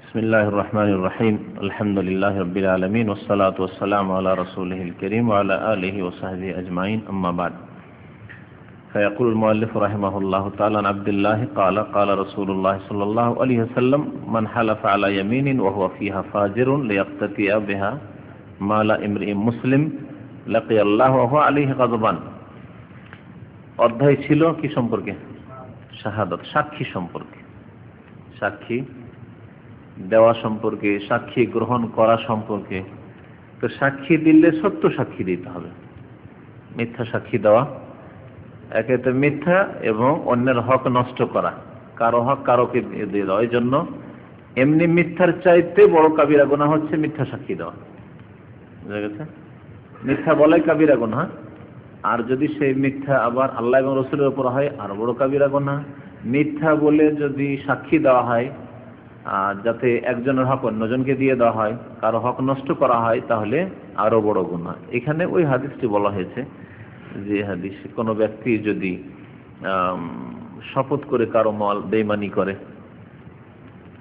বিসমিল্লাহির রহমানির রহিম আলহামদুলিল্লাহি রাব্বিল আলামিন ওয়াস সালাতু ওয়াস সালামু আলা রাসূলিহিল কারীম ওয়া আলা আলিহি ওয়া সাহবিহি আজমাইন আম্মা বা'দ فيقول المؤلف رحمه الله تعالى عن عبد الله قال قال رسول الله صلى الله عليه وسلم من حلف على يمين وهو فيها فاجر ليقتطع بها مال امرئ مسلم لقي الله وهو عليه غضبان। অধ্যায় ছিল কি সম্পর্কে? শাহাদাত, সাক্ষী সম্পর্কে, সাক্ষী দেওয়া সম্পর্কে, সাক্ষী গ্রহণ করা সম্পর্কে। তো সাক্ষী দিলে সত্য সাক্ষী দিতে হবে, মিথ্যা সাক্ষী দেওয়া একে তো মিথ্যা এবং অন্যের হক নষ্ট করা, কারো হক কারোকে দিয়ে দেওয়া। এই জন্য এমনি মিথ্যার চাইতে বড় কাবিরা গুনাহ হচ্ছে মিথ্যা সাক্ষী দেওয়া। বুঝা গেছে? মিথ্যা বলাই কাবিরা গুনাহ, আর যদি সেই মিথ্যা আবার আল্লাহ এবং রসুলের উপর হয় আরো বড় কাবিরা গুনাহ। মিথ্যা বলে যদি সাক্ষী দেওয়া হয় যাতে একজনের হক অন্যজনকে দিয়ে দেওয়া হয়, কারো হক নষ্ট করা হয়, তাহলে আরো বড় গুনাহ। এখানে ওই হাদিসটি বলা হয়েছে যে হাদিসে কোনো ব্যক্তি যদি শপথ করে কারো মাল বেঈমানি করে,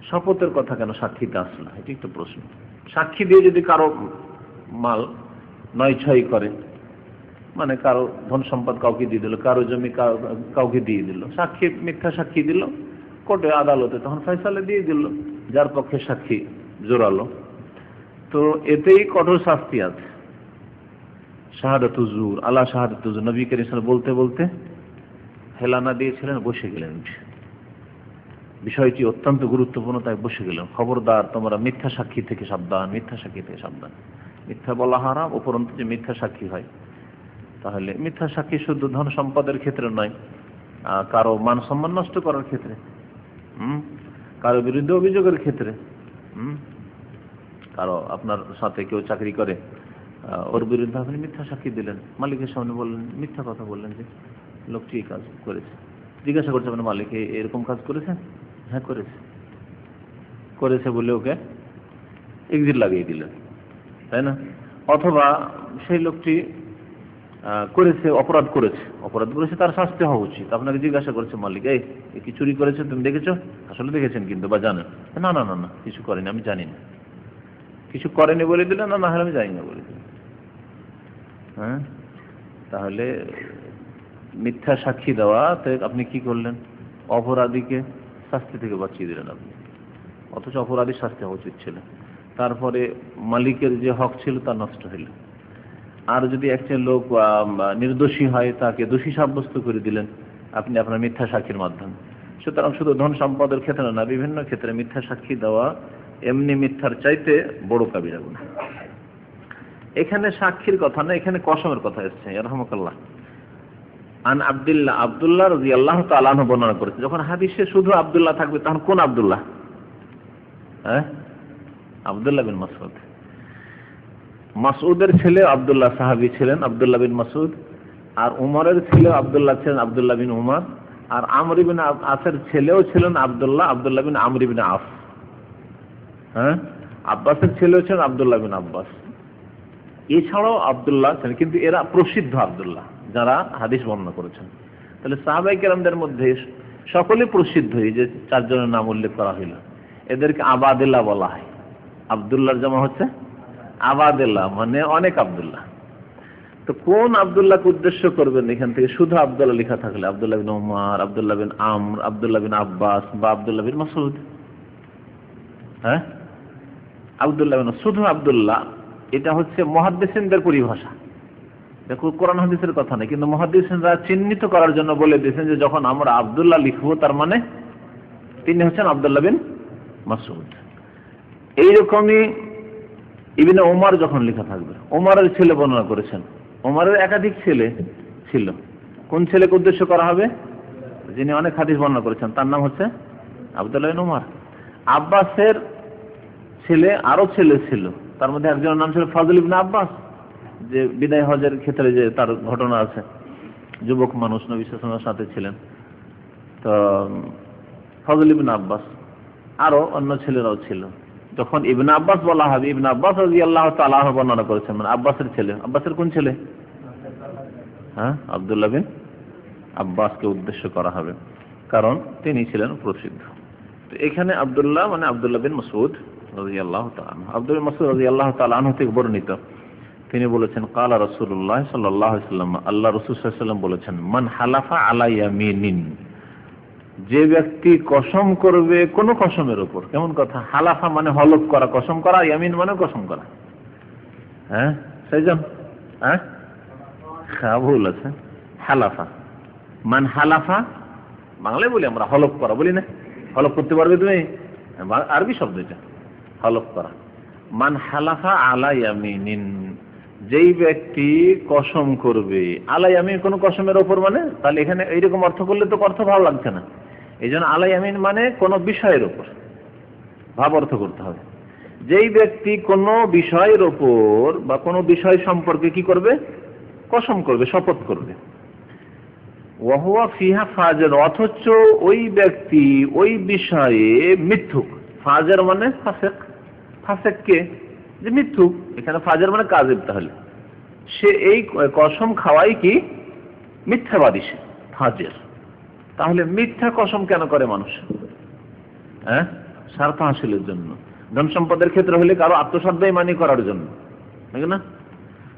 শপথের কথা কেন সাক্ষীতে আসলো, এটি একটা প্রশ্ন। সাক্ষী দিয়ে যদি কারো মাল নয় ছয় করে, মানে কারো ধন সম্পদ কাউকে দিয়ে দিল, কারো জমি কাউকে দিয়ে দিল, সাক্ষী মিথ্যা সাক্ষী দিল, কোর্টে আদালতে তখন ফয়সালা দিয়ে দিল যার পক্ষে সাক্ষী জোরালো, তো এতেই কঠোর শাস্তি আছে। শাহাদাতু জুর, আলা শাহাদাতু জুর, নবী করিম সাল্লাল্লাহু আলাইহি ওয়াসাল্লাম বলতে বলতে হেলানা দিয়েছিলেন, বসে গেলেন। বিষয়টি অত্যন্ত গুরুত্বপূর্ণ, তাই বসে গেলেন। খবরদার, তোমরা মিথ্যা সাক্ষী থেকে সাবধান, মিথ্যা সাক্ষী থেকে সাবধান। মিথ্যা বলা হারাম, উপরন্তু যে মিথ্যা সাক্ষী হয়, তাহলে মিথ্যা সাক্ষী শুধু ধন সম্পদের ক্ষেত্রে নয়, কারো মান সম্মান নষ্ট করার ক্ষেত্রে, কারো বিরুদ্ধে অভিযোগের ক্ষেত্রে, কারো আপনার সাথে কেউ চাকরি করে, ওর বিরুদ্ধে আপনি মিথ্যা সাক্ষী দিলেন, মালিকের সামনে বললেন, মিথ্যা কথা বললেন যে লোকটি এই কাজ করেছে। জিজ্ঞাসা করছে আপনার মালিক এরকম কাজ করেছে? হ্যাঁ করেছে। করেছে বলে ওকে এক্সিট লাগিয়ে দিলেন, তাই না? অথবা সেই লোকটি করেছে, অপরাধ করেছে, তার শাস্তি হওয়া উচিত। আপনাকে জিজ্ঞাসা করছে মালিক, এই কি চুরি করেছে, তুমি দেখেছো? আসলে দেখেছেন কিন্তু, বা জানেন? না না না না, কিছু করেনি, আমি জানি না। কিছু করেনি বলে দিলেন, না না হলে আমি জানি না বলে দিলেন। হ্যাঁ, তাহলে মিথ্যা সাক্ষী দেওয়া, তো আপনি কি করলেন? অপরাধীকে শাস্তি থেকে বাঁচিয়ে দিলেন আপনি, অথচ অপরাধীর শাস্তি হওয়া উচিত ছিল। তারপরে মালিকের যে হক ছিল তা নষ্ট হইল। আর যদি একটা লোক নির্দোষী হয়, তাকে দোষী সাব্যস্ত করে দিলেন আপনি আপনার মিথ্যা সাক্ষীর মাধ্যমে। সুতরাং শুধু ধন সম্পদের ক্ষেত্রে না, বিভিন্ন ক্ষেত্রে মিথ্যা সাক্ষী দেওয়া এমনি মিথ্যার চাইতে বড় কাবিরা গুনাহ। এখানে সাক্ষীর কথা না, এখানে কসমের কথা এসেছে। রাহমাকাল্লাহ আন আব্দুল্লাহ রাদিয়াল্লাহু তাআলা আনহু বর্ণনা করেছে। যখন হাদিসে শুধু আব্দুল্লাহ থাকবে, তখন কোন আব্দুল্লাহ? হ্যাঁ, আব্দুল্লাহ বিন মাসউদ। মাসউদের ছেলে আব্দুল্লাহ সাহাবী ছিলেন, আব্দুল্লাহ বিন মাসউদ। আর উমরের ছেলে আব্দুল্লাহ ছিলেন, আব্দুল্লাহ বিন উমর। আর আমর ইবনে আসের ছেলেও ছিলেন আব্দুল্লাহ বিন আমর ইবনে আস। হ্যাঁ, আব্বাসের ছেলেও ছিলেন আব্দুল্লাহ বিন আব্বাস। এছাড়াও আব্দুল্লাহ ছিলেন, কিন্তু এরা প্রসিদ্ধ আব্দুল্লাহ যারা হাদিস বর্ণনা করেছেন। তাহলে সাহাবায়ে কেরামদের মধ্যে সকলে প্রসিদ্ধ, এই যে চারজনের নাম উল্লেখ করা হইল, এদেরকে আবাদিল্লাহ বলা হয়। আব্দুল্লাহর জমা হচ্ছে আবাদিল্লাহ, মানে অনেক আব্দুল্লাহ। তো কোন আব্দুল্লাহকে উদ্দেশ্য করবেন এখান থেকে? শুধু আব্দুল্লাহ লেখা থাকলে আব্দুল্লাহ বিন উমর, আব্দুল্লাহ বিন আমর, আব্দুল্লাহ বিন আব্বাস বা আব্দুল্লাহ বিন মাসউদ। হ্যাঁ, আব্দুল্লাহ বিন, শুধু আব্দুল্লাহ, এটা হচ্ছে মুহাদ্দিসিনদের পরিভাষা। দেখো, কোরআন হাদিসের কথা নেই, কিন্তু মুহাদ্দিসিনরা চিহ্নিত করার জন্য বলে দিয়েছেন যে যখন আমরা আব্দুল্লাহ লিখবো, তার মানে তিনি হচ্ছেন আব্দুল্লাহ বিন মাসউদ। এইরকমই ইবনে ওমর যখন লেখা থাকবে, ওমরের ছেলে বর্ণনা করেছেন। ওমরের একাধিক ছেলে ছিল, কোন ছেলেকে উদ্দেশ্য করা হবে? যিনি অনেক হাদিস বর্ণনা করেছেন, তার নাম হচ্ছে আব্দুল্লাহ বিন ওমর। আব্বাসের ছেলে, আরো ছেলে ছিল, তার মধ্যে একজনের নাম ছিল ফজল ইবনে আব্বাস, যে বিদায় হজের ক্ষেত্রে যে তার ঘটনা আছে, যুবক মানুষ নবী সাল্লাল্লাহু আলাইহি ওয়াসাল্লামের সাথে ছিলেন। তো ফজল ইবনে আব্বাস, আরো অন্য ছেলেরাও ছিল। যখন ইবনে আব্বাস বলা হবে, ইবনে আব্বাস রাদিয়াল্লাহু তাআলা আনহু বর্ণনা করেছেন, মানে আব্বাসের ছেলে। আব্বাসের কোন ছেলে? হ্যাঁ, আব্দুল্লাহ বিন আব্বাসকে উদ্দেশ্য করা হবে, কারণ তিনি ছিলেন প্রসিদ্ধ। এখানে আব্দুল্লাহ মানে আব্দুল্লাহ বিন মাসউদ রাদিয়াল্লাহু তাআলা আনহু, আব্দুল্লাহ বিন মাসউদ রাদিয়াল্লাহু তাআলা আনহু থেকে বর্ণিত, তিনি বলেছেন ক্বালা রাসূলুল্লাহ সাল্লাল্লাহু আলাইহি ওয়াসাল্লাম, আল্লাহ রাসূল সাল্লাল্লাহু আলাইহি ওয়াসাল্লাম বলেছেন, মান হালাফা আলা ইয়ামিনিন, যে ব্যক্তি কসম করবে কোন কসমের উপর। কেমন কথা, হালাফা মানে হলফ করা, কসম করা, ইয়ামিন মানে কসম করা। হ্যাঁ সেইজন, হ্যাঁ ভুল আছে, হালাফা মান হালাফা, বাংলায় বলি আমরা হলফ করা বলি না, হলফ করতে পারবে তুমি, আরবি শব্দ এটা হলফ করা। মান হালাফা আলা ইয়ামিনিন, যেই ব্যক্তি কসম করবে, আলা ইয়ামিন কোন কসমের ওপর, মানে তাহলে এখানে এইরকম অর্থ করলে তো অর্থ ভালো লাগছে না, এই জন্য আলা ইয়ামিন মানে কোন বিষয়ের ওপর ভাব অর্থ করতে হবে। যেই ব্যক্তি কোন বিষয়ের ওপর বা কোন বিষয় সম্পর্কে কি করবে, কসম করবে, শপথ করবে, ওয়াহুয়া ফিহা ফাজের, অথচ ওই ব্যক্তি ওই বিষয়ে মিথ্যুক। ফাজের মানে ফাসেক, ফাসেক কে, যে মিথ্যুক, এখানে ফাজের মানে কাযিব, তাহলে সে এই কসম খাওয়াই কি মিথ্যাবাদী, সে ফাজের। তাহলে মিথ্যা কসম কেন করে মানুষ? হ্যাঁ, স্বার্থ হাসিলের জন্য, ধন সম্পদের ক্ষেত্রে হলে কারো আত্মসাৎ বেঈমানি করার জন্য, ঠিক না?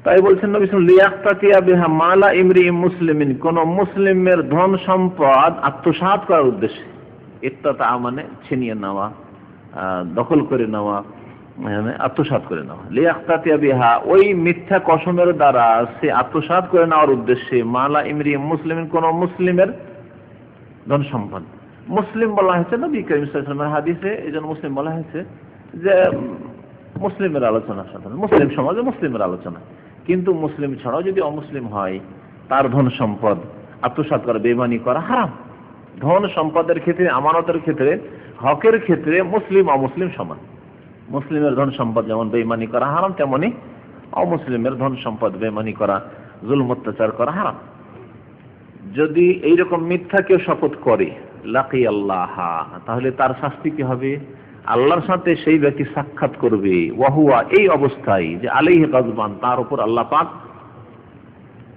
তাই বলছেন নবী সাল্লাল্লাহু আলাইহি ওয়াসাল্লাম, লিয়াক্তাতিয়া বিহা মালা ইমরি মুসলিমিন, কোন মুসলিমের ধন সম্পদ আত্মসাৎ করার উদ্দেশ্যে, ইত্তাতা মানে ছিনিয়ে নেওয়া, দখল করে নেওয়া, আত্মসাৎ করে নেওয়া। লিয়াক্তাতিয়া বিহা, ওই মিথ্যা কসমের দ্বারা সে আত্মসাৎ করে নেওয়ার উদ্দেশ্যে, মালা ইমরি মুসলিমিন, কোন মুসলিমের ধন সম্পদ। মুসলিম বলা হয়েছে নবী করিম সাল্লাল্লাহু আলাইহি ওয়াসাল্লামের হাদিসে, এইজন্য মুসলিম বলা হয়েছে যে মুসলিমের আলোচনা, সাধারণ মুসলিম সমাজে মুসলিমের আলোচনা, কিন্তু মুসলিম ছাড়াও যদি অমুসলিম হয় তার ধন সম্পদ আত্মসাৎ করা, বেঈমানি করা হারাম। ধন সম্পদের ক্ষেত্রে, আমানতের ক্ষেত্রে, হকের ক্ষেত্রে মুসলিম অমুসলিম সমান। মুসলিমের ধন সম্পদ যেমন বেঈমানি করা হারাম, তেমনি অমুসলিমের ধন সম্পদ বেঈমানি করা, জুলম অত্যাচার করা হারাম। যদি এইরকম মিথ্যা কেউ শপথ করে, লাকি আল্লাহ, তাহলে তার শাস্তি কি হবে? আল্লাহর সাথে সেই ব্যক্তি সাক্ষাৎ করবে, ওয়াহুয়া এই অবস্থায় যে আলাইহি গাজবান, তার উপর আল্লাহ পাক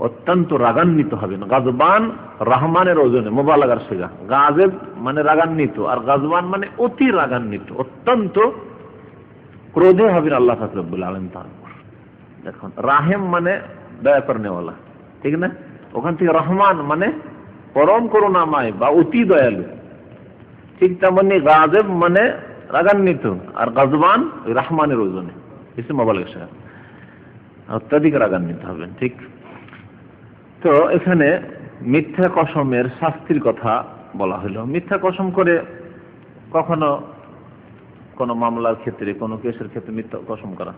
অত্যন্ত রাগান্বিত হবেন। গাজবান রহমানের ওজনে, মুবালাগার সিগা, গাজেব মানে রাগান্বিত, আর গাজবান মানে অতি রাগান্বিত, অত্যন্ত ক্রোধে হবেন আল্লাহ পাক রব্বুল আলামিন তার উপর। দেখুন, রাহেম মানে দয়া করনেওয়ালা, ঠিক না? ওখান থেকে রহমান মানে পরম করুণাময় বা অতি দয়ালু, ঠিক তেমনি গাজেব মানে রাগান্বিত, আর গাজবান রহমানের ওজনে, ইসম মুবালাগা সিগা, অত্যাধিক রাগান্বিত হবেন। ঠিক তো এখানে মিথ্যা কসমের শাস্তির কথা বলা হলো। মিথ্যা কসম করে কখনো কোন মামলার ক্ষেত্রে, কোন কেসের ক্ষেত্রে মিথ্যা কসম করা,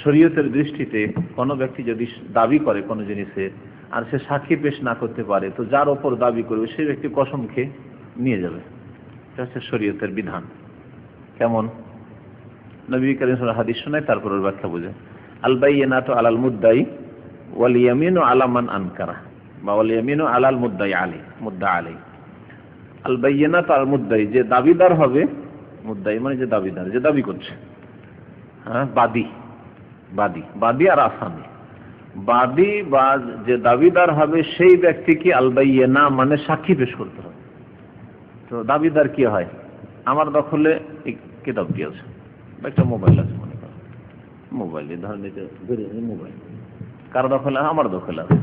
শরীয়তের দৃষ্টিতে কোনো ব্যক্তি যদি দাবি করে কোনো জিনিসের, আর সে সাক্ষী পেশ না করতে পারে, তো যার ওপর দাবি করবে সেই ব্যক্তি কসম খেয়ে নিয়ে যাবে। এটা হচ্ছে শরীয়তের বিধান। কেমন? নবী করিম সাল্লাল্লাহু আলাইহি ওয়াসাল্লাম হাদিস শোনায়, তারপর ওর ব্যাখ্যা বুঝে। আল বাইয়িনাতু আলাল মুদ্দাই ওয়াল ইয়ামিনু আলা মান আনকারা, বা ওয়াল ইয়ামিনু আলাল মুদ্দাই আলাইহি, মুদ্দা আলাইহি। আল বাইয়িনাতু আল মুদ্দাই, যে দাবিদার হবে, মুদ্দাই মানে যে দাবিদার, যে দাবি করছে, হ্যাঁ, বাদী, বাদী, বাদী আর আসামি। বাদী বা যে দাবিদার হবে সেই ব্যক্তিকে আল বাইয়িনা মানে সাক্ষী পেশ করতে হবে। তো দাবিদার কি হয়? আমার দখলে এই কিতাবটি আছে, একটা মোবাইল আছে, মনে করেন মোবাইল, ধরেন মোবাইল কার দখলে? আমার দখলে আছে,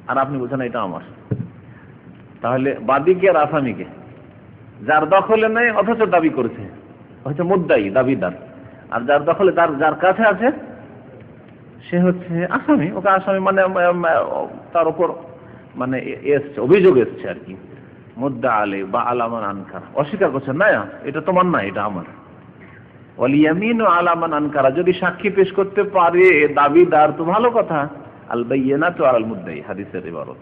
আর আপনি বলছেন এটা আমার। তাহলে বাদীকে আর আসামিকে? যার দখলে নেই অথচ দাবি করছে হচ্ছে মুদ্দাই, দাবিদার, আর যার দখলে, যার কাছে আছে সে হচ্ছে আসামি। ওকে আসামি মানে তার উপর মানে এসছে, অভিযোগ এসছে আর কি। মুদ্দা আলাইহি বা আলামান আনকার, অস্বীকার করছে, না এটা তোমার না, এটা আমার। ওয়াল ইয়ামিনু আলা মান আনকারা, যদি সাক্ষী পেশ করতে পারে দাবিদার তো ভালো কথা। আল বাইয়িনাতু আলাল মুদ্দাই, হাদিসের ইবারত।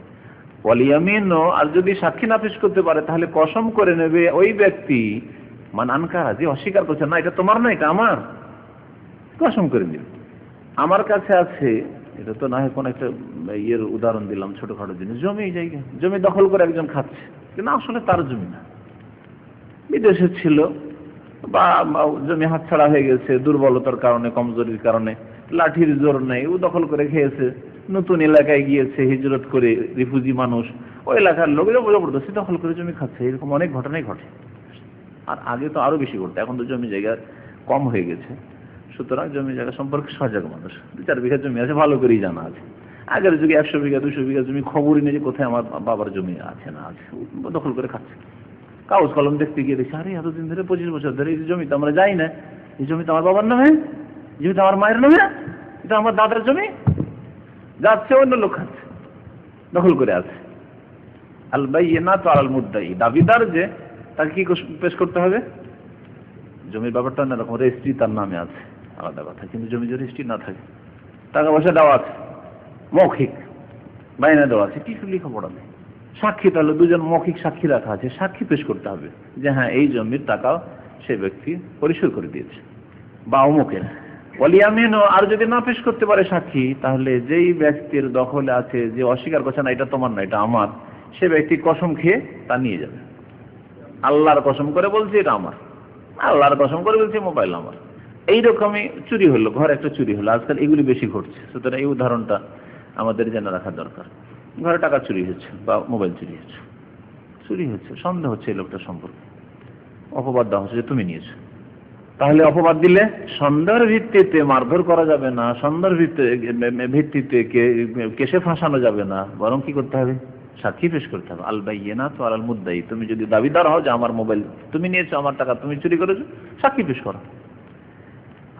ওয়াল ইয়ামিনু, আর যদি সাক্ষী না পেশ করতে পারে তাহলে কসম করে নেবে ওই ব্যক্তি মান আনকারা, যে অস্বীকার করছে, না এটা তোমার না, এটা আমার, কসম করে নেবে। আমার কাছে আছে, এটা তো না হয় কোন একটা ইয়ের উদাহরণ দিলাম, ছোটখাটো জিনিস, জমি, জায়গা, জমি দখল করে একজন খাচ্ছে, কিন্তু আসলে তার জমি না, বিদেশে ছিল, বা জমি হাতছাড়া হয়ে গেছে দুর্বলতার কারণে, কমজোরির কারণে, লাঠির জোর নেই, ও দখল করে খেয়েছে, নতুন এলাকায় গিয়েছে হিজরত করে, রিফিউজি মানুষ, ওই এলাকার লোক জবরদস্তি দখল করে জমি খাচ্ছে। এরকম অনেক ঘটনাই ঘটে। আর আগে তো আরো বেশি করতো, এখন তো জমি জায়গা কম হয়ে গেছে, সুতরাং জমি জায়গা সম্পর্কে সজাগ মানুষ। 2-4 বিঘা জমি আছে, ভালো করেই জানা আছে। আগের যুগে 100 বিঘা 200 বিঘা জমি খবরই নেই যে কোথায় আমার বাবার জমি আছে না আছে, দখল করে খাচ্ছে। কাগজ কলম দেখতে গিয়ে দেখছি, আরে এতদিন ধরে 25 বছর ধরে এই জমি তো আমরা যাই না, এই জমি তো আমার বাবার নামে, এই জমি তো আমার মায়ের নামে, এটা আমার দাদার জমি, যাচ্ছে অন্য লোক খাচ্ছে, দখল করে আছে। আল বাইয়িনাতু আলাল মুদ্দাই, দাবিদার যে, তাকে কি পেশ করতে হবে? জমির ব্যাপারটা অন্যরকম, রেজিস্ট্রি তার নামে আছে আলাদা কথা, কিন্তু জমি যদি রেজিস্ট্রি না থাকে, টাকা পয়সা দেওয়া আছে, মৌখিক বাইনা দেওয়া আছে, কিছু লেখাপড়া নেই, সাক্ষী, তাহলে দুজন মৌখিক সাক্ষী রাখা আছে, সাক্ষী পেশ করতে হবে যে হ্যাঁ এই জমির টাকা সে ব্যক্তি পরিশোধ করে দিয়েছে বা অমুকের। ওয়ালিয়ামিনও, আর যদি না পেশ করতে পারে সাক্ষী, তাহলে যেই ব্যক্তির দখলে আছে, যে অস্বীকার করছে না এটা তোমার না এটা আমার, সে ব্যক্তি কসম খেয়ে তা নিয়ে যাবে। আল্লাহর কসম করে বলছে এটা আমার, আল্লাহর কসম করে বলছে মোবাইল আমার। এইরকমই চুরি হলো, ঘর একটা চুরি হলো, আজকাল এগুলি বেশি ঘটছে, সুতরাং এই উদাহরণটা আমাদের জেনে রাখা দরকার। ঘরে টাকা চুরি হচ্ছে বা মোবাইল চুরি হচ্ছে, সন্দেহ হচ্ছে এই লোকটা সম্পর্কে, অপবাদ দেওয়া হচ্ছে যে তুমি নিয়েছো। তাহলে অপবাদ দিলে সন্দেহের ভিত্তিতে মারধর করা যাবে না, সন্দেহের ভিত্তিতে কেসে ফাঁসানো যাবে না, বরং কি করতে হবে? সাক্ষী পেশ করতে হবে। আল বাইয়িনাতু আলাল মুদ্দাই, তুমি যদি দাবিদার হও যে আমার মোবাইল তুমি নিয়েছো, আমার টাকা তুমি চুরি করেছো, সাক্ষী পেশ করো।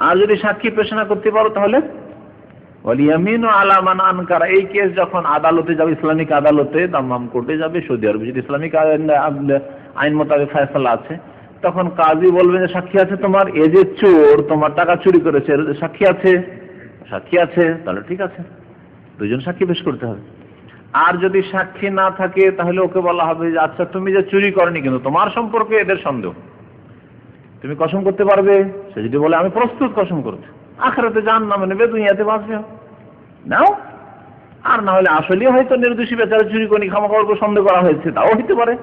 আর যদি সাক্ষী পেশ না করতে পারো, তাহলে ওয়ালিয়ামিনু আলা মান আনকারা, এই কেস যখন আদালতে যাবে, ইসলামিক আদালতে, দাম্মাম কোর্টে যাবে, সৌদি আরবে যদি ইসলামিক আইন মোতাবেক ফয়সালা আছে, তখন কাজী বলবে যে সাক্ষী আছে তোমার, এ যে চোর তোমার টাকা চুরি করেছে, সাক্ষী আছে, তাহলে ঠিক আছে, দুজন সাক্ষী পেশ করতে হবে। আর যদি সাক্ষী না থাকে, তাহলে ওকে বলা হবে যে আচ্ছা তুমি যে চুরি করনি, কিন্তু তোমার সম্পর্কে এদের সন্দেহ, তুমি কসম করতে পারবে? সে যদি বলে আমি প্রস্তুত কসম করতে, আখিরাতে জাহান্নামে নেবে, দুনিয়াতে বাঁচবে, নাও। আর না হলে আসলে হয়তো নির্দোষী বেচারা চুরি করেনি, খামাখা সন্দেহ করা হয়েছে, তাও হইতে পারে।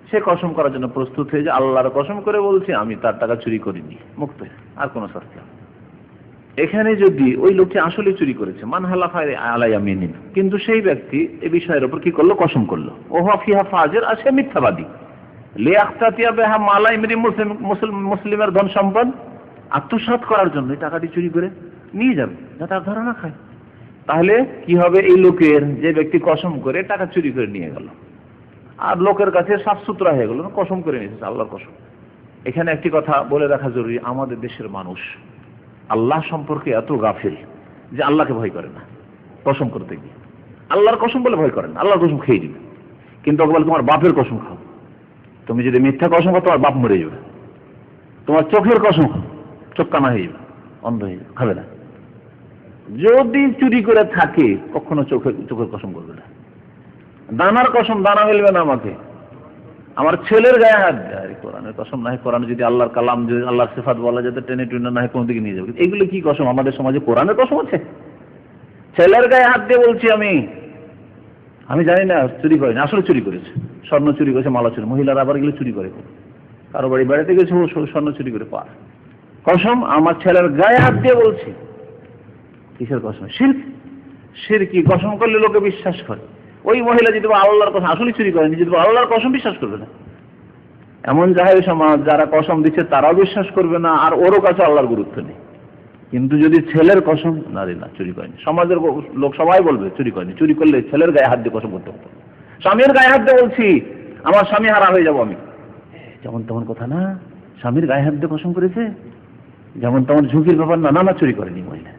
সে কসম করার জন্য প্রস্তুত হয়ে যে আল্লাহর কসম করে বলছি আমি তার টাকা চুরি করিনি, মুক্ত, আর কোনো শাস্তি। এখানে যদি ওই লোকটি আসলে চুরি করেছে, মান হালাফা আলা ইয়ামিনিন, কিন্তু সেই ব্যক্তি এই বিষয়ের উপর কি করলো? কসম করলো। ওহা ফিহা ফাজির, আর সে মিথ্যাবাদী। লিয়াখতাতিয়া বিহা মালা ইমরি মুসলিমের ধন সম্পদ আত্মসাৎ করার জন্য টাকাটি চুরি করে নিয়ে যাবে, যাতে আর ধরা না খায়। তাহলে কি হবে? এই লোকের, যে ব্যক্তি কসম করে টাকা চুরি করে নিয়ে গেল, আর লোকের কাছে সাফ সুতরা হয়ে গেল, কসম করে নিয়েছে, আল্লাহর কসম। এখানে একটি কথা বলে রাখা জরুরি, আমাদের দেশের মানুষ আল্লাহ সম্পর্কে এত গাফিল যে আল্লাহকে ভয় করে না। কসম করতে গিয়ে আল্লাহর কসম বলে ভয় করেন, আল্লাহর কসম খেয়ে দিবে, কিন্তু ওকে বলে তোমার বাপের কসম খাও। তুমি যদি মিথ্যা কসম খাও, তোমার বাপ মরে যাবে। তোমার চোখের কসম খাও, চোখ কানা হয়ে যাবে, অন্ধ হয়ে যাবে, খাবে না। যদি চুরি করে থাকে, কখনো চোখের কসম করবে না। দানার কসম, দানা মিলবে না আমাকে, আমার ছেলের গায়ে হাত দেয়, কোরআনের কসম না হয়, কোরআন যদি আল্লাহর কালাম, যদি আল্লাহর সিফাত বলা যাতে টেনে টুনে না হয় কোন দিকে নিয়ে যাবে। এগুলো কি কসম? আমাদের সমাজে কোরআনের কসম আছে? ছেলের গায়ে হাত দিয়ে বলছি আমি জানি না চুরি করেনি, আসলে চুরি করেছে, স্বর্ণ চুরি করেছে, মালা চুরি। মহিলারা আবার এগুলো চুরি করে, কারো বাড়ি বেড়াতে গেছে, স্বর্ণ চুরি করে পার। কসম আমার ছেলের গায়ে হাত দিয়ে বলছি। কিসের কসম? শিরকি কসম করলে লোকে বিশ্বাস করে। ওই মহিলা যদি আল্লাহর কসম, আসলে চুরি করেনি, যদি আল্লাহর কসম, বিশ্বাস করবে না। এমন জাহেলি সমাজ, যারা কসম দিচ্ছে তারাও বিশ্বাস করবে না, আর ওরও কাছে আল্লাহর গুরুত্ব নেই। কিন্তু যদি ছেলের কসম, না চুরি করেনি, সমাজের লোক সবাই বলবে চুরি করেনি। চুরি করলে ছেলের গায়ে হাত দিয়ে কসম করতে হবে। স্বামীর গায়ে হাত দিয়ে বলছি আমার স্বামী হারা হয়ে যাবো আমি, যেমন তেমন কথা না। স্বামীর গায়ে হাত দিয়ে কসম করেছে, যেমন তেমন ঝুঁকির ব্যাপার না। না, চুরি করেনি মহিলা।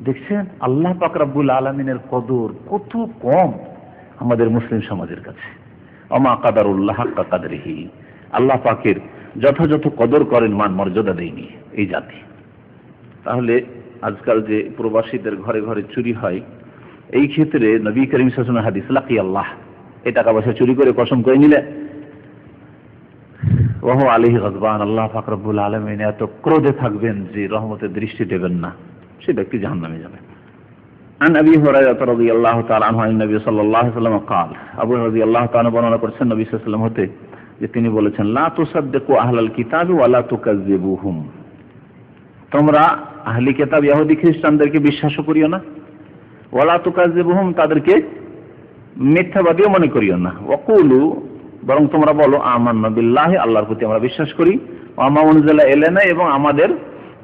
দেখছেন আল্লাহ পাক রব্বুল আলামিনের কদর কত কম আমাদের মুসলিম সমাজের কাছে। ওমা কাদারুল্লাহ হাক্কা কাদরিহি, আল্লাহ পাকের যথাযথ কদর করেন, মান মর্যাদা দেয়নি এই জাতি। তাহলে আজকাল যে প্রবাসীদের ঘরে ঘরে চুরি হয়, এই ক্ষেত্রে নবী করিম সাল্লাল্লাহু আলাইহি ওয়াসাল্লাম হাদিস, লাকি আল্লাহ, এই টাকা পয়সা চুরি করে কসম করে নিলে, ওহ আলাইহি গজবান, আল্লাহ পাক রব্বুল আলামিন এত ক্রোধে থাকবেন যে রহমতের দৃষ্টি দেবেন না, সে ব্যক্তি জাহান্নামে যাবে। আন আবি হুরায়রা রাদিয়াল্লাহু তাআলা আনহু আন নবী সাল্লাল্লাহু আলাইহি ওয়াসাল্লাম قال, আবু রাদিয়াল্লাহু তাআলা বর্ণনা করেছেন নবী সাল্লাল্লাহু আলাইহি ওয়াসাল্লাম হতে যে তিনি বলেছেন, লা তুসাদ্দিকু আহলাল কিতাবি ওয়া লা তুকাজ্জিবুহুম, তোমরা আহলি কিতাব ইহুদি খ্রিস্টানদেরকে বিশ্বাস করিও না, ওয়া লা তুকাজ্জিবুহুম, তাদেরকে মিথ্যাবাদীও মনে করিও না, ওয়াকুলু বরং তোমরা বলো আমান্না বিল্লাহি, আল্লাহর প্রতি আমরা বিশ্বাস করি, ওয়া মা উনজিলা ইলাইনা, এবং আমাদের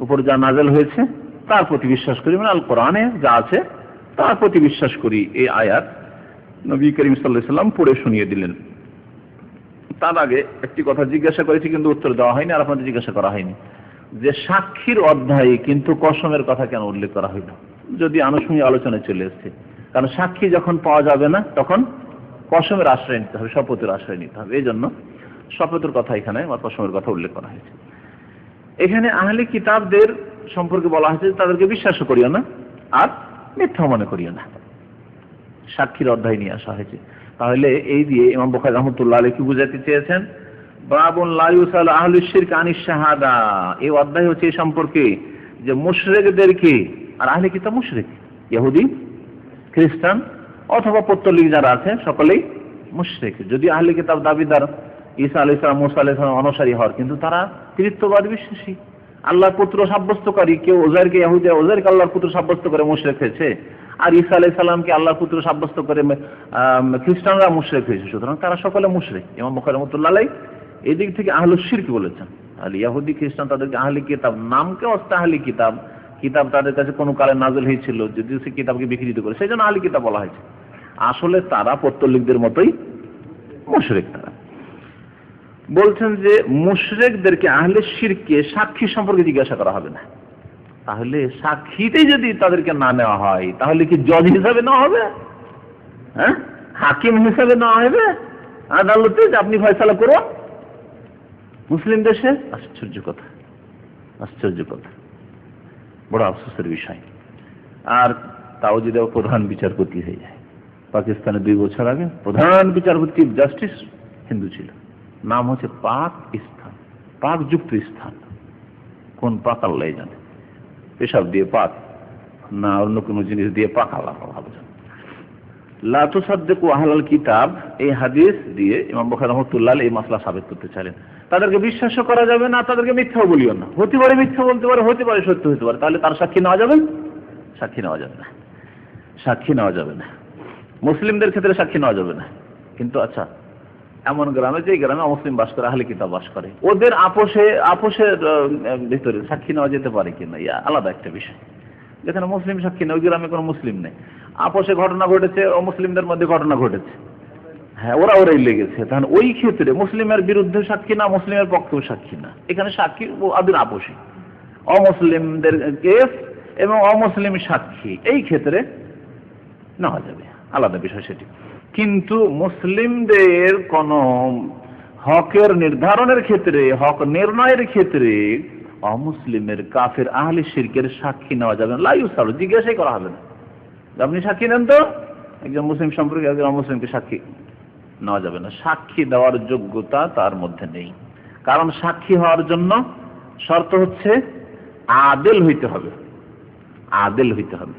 উপর যা নাযিল হয়েছে তার প্রতি বিশ্বাস করি, মানে আল কোরআনে যা আছে তার প্রতি বিশ্বাস করি। এই আয়াত নবী করিম সাল্লাল্লাহু আলাইহি ওয়াসাল্লাম পড়ে শুনিয়ে দিলেন। তার আগে একটি কথা জিজ্ঞাসা করেছি কিন্তু উত্তর দেওয়া হয়নি, আর আপনাদের জিজ্ঞাসা করা হয়নি যে সাক্ষীর অধ্যায়ে কিন্তু কসমের কথা কেন উল্লেখ করা হইল, যদি আনুষঙ্গিক আলোচনায় চলে এসেছে। কারণ সাক্ষী যখন পাওয়া যাবে না তখন কসমের আশ্রয় নিতে হবে, শপথের আশ্রয় নিতে হবে। এই জন্য শপথের কথা এখানে বা কসমের কথা উল্লেখ করা হয়েছে। এখানে আহলে কিতাবদের সম্পর্কে বলা হয়েছে তাদেরকে বিশ্বাসও করিও না আর মিথ্যা মনে করিও না, সাক্ষীর অধ্যায় নিয়ে আসা হয়েছে। তাহলে এই দিয়ে ইমাম বুখারী রাহমাতুল্লাহ আলাইহি কি বুঝাতে চেয়েছেন? বাবুন লা ইউসাল আহলুশ শিরক আনিশ শাহাদা, এই অধ্যায় হচ্ছে এই সম্পর্কে যে মুশরিকদেরকে, আর আহলে কিতাব মুশরিক, ইহুদি খ্রিস্টান অথবা পৌত্তলিক যারা আছে সকলেই মুশরিক। যদি আহলে কিতাব দাবিদার ঈসা আলাইহিস সালাম, মুসা আলাইহিস সালাম অনুসারী হওয়ার, কিন্তু তারা ত্রিত্ববাদ বিশ্বাসী, আল্লাহর পুত্র সাব্যস্তকারী। কেউ ওজাইরকে, ইহুদি ওজাইরকে আল্লাহর পুত্র সাব্যস্ত করে মুশরিক হয়েছে, আর ঈসা আলাইহিস সালামকে আল্লাহর পুত্র সাব্যস্ত করে খ্রিস্টানরা মুশরিক হয়েছে। সুতরাং তারা সকলে মুশরিক। ইমাম বুখারী রাহমাতুল্লাহ আলাইহি এই দিক থেকে আহলুশ শিরক বলেছেন। আর ইহুদি খ্রিস্টান তাদেরকে আহলে কিতাব, নামকে অস্তে আহলে কিতাব, কিতাব তাদের কাছে কোনো কালে নাযিল হয়েছিল, যদি সে কিতাবকে বিকৃত করে সেই জন্য আহলে কিতাব বলা হয়েছে। আসলে তারা পৌত্তলিকদের মতোই মুশরিক। তারা বলছেন যে মুশরিকদেরকে, আহলে শিরকে সাক্ষী সম্পর্কে জিজ্ঞাসা করা হবে না। তাহলে সাক্ষীতেই যদি তাদেরকে না নেওয়া হয়, তাহলে কি জজ হিসাবে নেওয়া হবে? হ্যাঁ, হাকিম হিসাবে নেওয়া হবে আদালতে যে আপনি ফয়সালা করুন? মুসলিম দেশে আশ্চর্য কথা, আশ্চর্য কথা, বড় আফসোসের বিষয়। আর তাও যদি প্রধান বিচারপতি হয়ে যায়। পাকিস্তানে 2 বছর আগে প্রধান বিচারপতি চিফ জাস্টিস হিন্দু ছিল, নাম হচ্ছে পাক স্থান, পাক যুক্ত স্থান। কোন পাক আল্লাহ জানে, পেশাব দিয়ে পাক না অন্য কোনো জিনিস দিয়ে পাক, আল্লাহ ভাবছেন। লা তুসাদ্দিকু আহলাল কিতাব, এই হাদিস দিয়ে ইমাম বুখারী রাহমাতুল্লাহ আলাইহি এই মাসলা সাবিত করতে চাইলেন। তাদেরকে বিশ্বাসও করা যাবে না, তাদেরকে মিথ্যাও বলিও না। হতে পারে মিথ্যা বলতে পারে, হতে পারে সত্য হতে পারে, তাহলে তার সাক্ষী নেওয়া যাবে? সাক্ষী নেওয়া যাবে না, সাক্ষী নেওয়া যাবে না। মুসলিমদের ক্ষেত্রে সাক্ষী নেওয়া যাবে না। কিন্তু আচ্ছা, এমন গ্রামে, যে গ্রামে অমুসলিম বাস করে, আহলে কিতাব বাস করে, ওদের আপোষের ভিতরে সাক্ষী নেওয়া যেতে পারে কিনা, ইয়া আলাদা একটা বিষয়। যেখানে মুসলিম সাক্ষী নেই, ওই গ্রামে কোনো মুসলিম নেই, আপোষে ঘটনা ঘটেছে, ও মুসলিমদের মধ্যে ঘটনা ঘটেছে, হ্যাঁ ওরাই লেগেছে, তাহলে ওই ক্ষেত্রে মুসলিমের বিরুদ্ধে সাক্ষী না, মুসলিমের পক্ষেও সাক্ষী না, এখানে সাক্ষী ওদের আপোষী, অমুসলিমদের কেস এবং অমুসলিম সাক্ষী, এই ক্ষেত্রে নেওয়া যাবে, আলাদা বিষয় সেটি। কিন্তু মুসলিমদের কোন হকের নির্ধারণের ক্ষেত্রে, হক নির্ণয়ের ক্ষেত্রে অমুসলিমের কাফের আহলে শিরকের সাক্ষী নেওয়া যাবে না। লা ইউসাল, জিজ্ঞাসাই করা হবে না, আপনি সাক্ষী নেন তো, একজন মুসলিম সম্পর্কে একজন অমুসলিমকে সাক্ষী নেওয়া যাবে না। সাক্ষী দেওয়ার যোগ্যতা তার মধ্যে নেই। কারণ সাক্ষী হওয়ার জন্য শর্ত হচ্ছে আদেল হইতে হবে, আদেল হইতে হবে।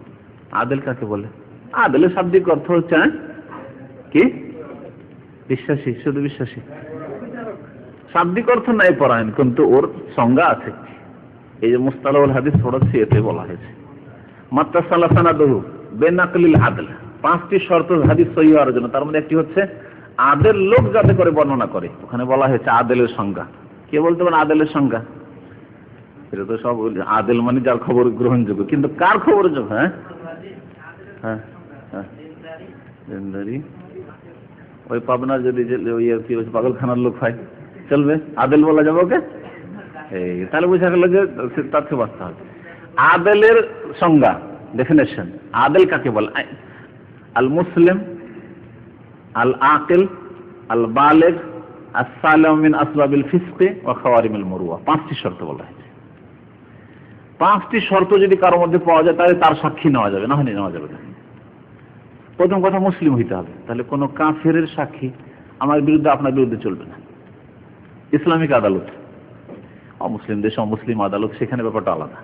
আদেল কাকে বলে? আদেলের শাব্দিক অর্থ হচ্ছে কি? বিশ্বাসী, শুধু বিশ্বাসী। শাব্দিক অর্থ নাই পরায়ণ, কিন্তু ওর সংজ্ঞা আছে। এই যে মুস্তালাহুল হাদিস পড়াচ্ছি, এতে বলা হয়েছে মাত্তাসালা সানাদহু বেনাকলিল আদল, 5টি শর্ত হাদিস সহিহ হওয়ার জন্য। তার মধ্যে একটি হচ্ছে আদেল লোক যাতে করে বর্ণনা করে। ওখানে বলা হয়েছে আদেলের সংজ্ঞা। কে বলতে পারেন আদেলের সংজ্ঞা? এটা তো সব আদেল মানে যার খবর গ্রহণযোগ্য, কিন্তু কার খবর যোগ্য? হ্যাঁ হ্যাঁ হ্যাঁ, ওই পাবনার যদি ওই কি পাগলখানার লোক হয়, চলবে? আদেল বলা যাবে ওকে? তাহলে বোঝা গেল যে তার থেকে বাঁচতে হবে। আদেলের সংজ্ঞা, ডেফিনেশন, আদেল কাকে বলে? আল মুসলিম, আল আকিল, আল বালেগ, আস-সালিম মিন আসবাবিল ফিসকি ওয়া খাওয়ারিমিল মুরুয়া। 5টি শর্ত বলা হয়েছে। 5টি শর্ত যদি কারোর মধ্যে পাওয়া যায়, তাহলে তার সাক্ষী নেওয়া যাবে, না হলে নেওয়া যাবে না। প্রথম কথা মুসলিম হইতে হবে, তাহলে কোনো কাফেরের সাক্ষী আমার বিরুদ্ধে, আপনার বিরুদ্ধে চলবে না। ইসলামিক আদালত, অমুসলিম দেশে অমুসলিম আদালত, সেখানে ব্যাপারটা আলাদা।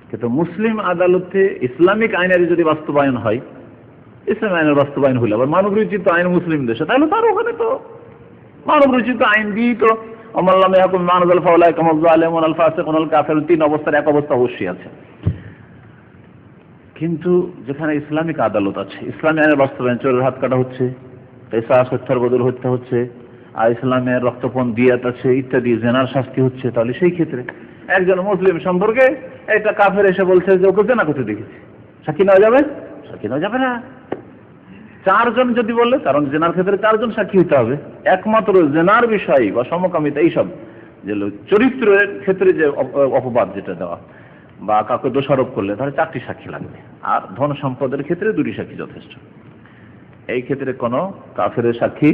কিন্তু মুসলিম আদালতে ইসলামিক আইনের যদি বাস্তবায়ন হয়, ইসলামিক আইনের বাস্তবায়ন হইলে আবার মানব রচিত আইন মুসলিম দেশে, তাহলে তার ওখানে তো মানব রচিত আইন দিয়েই তো আমাল্লামে এখন মানজাল ফাউলাই কামাল আলেমন আল ফাসিকুন আল কাফির, 3 অবস্থার এক অবস্থা অবশ্যই আছে। কিন্তু যেখানে ইসলামিক আদালত আছে, ইসলামী আইনের বাস্তবায়ন, চোরের হাত কাটা হচ্ছে, পেশা হত্যার বদল হত্যা হচ্ছে, আর ইসলামের রক্তপণ দিয়াত আছে ইত্যাদি, জেনার শাস্তি হচ্ছে, তাহলে সেই ক্ষেত্রে একজন মুসলিম সম্পর্কে একটা কাফের এসে বলছে যে ওকে জেনা করতে দেখেছি, সাক্ষী নেওয়া যাবে? সাক্ষী নেওয়া যাবে না। চারজন যদি বলে, কারণ জেনার ক্ষেত্রে চারজন সাক্ষী হতে হবে, একমাত্র জেনার বিষয় বা সমকামিতা এইসব যে চরিত্রের ক্ষেত্রে যে অপবাদ যেটা দেওয়া বা কাউকে দোষারোপ করলে তাহলে 4টি সাক্ষী লাগবে, আর ধন সম্পদের ক্ষেত্রে 2টি সাক্ষী যথেষ্ট। এই ক্ষেত্রে কোনো কাফেরের সাক্ষী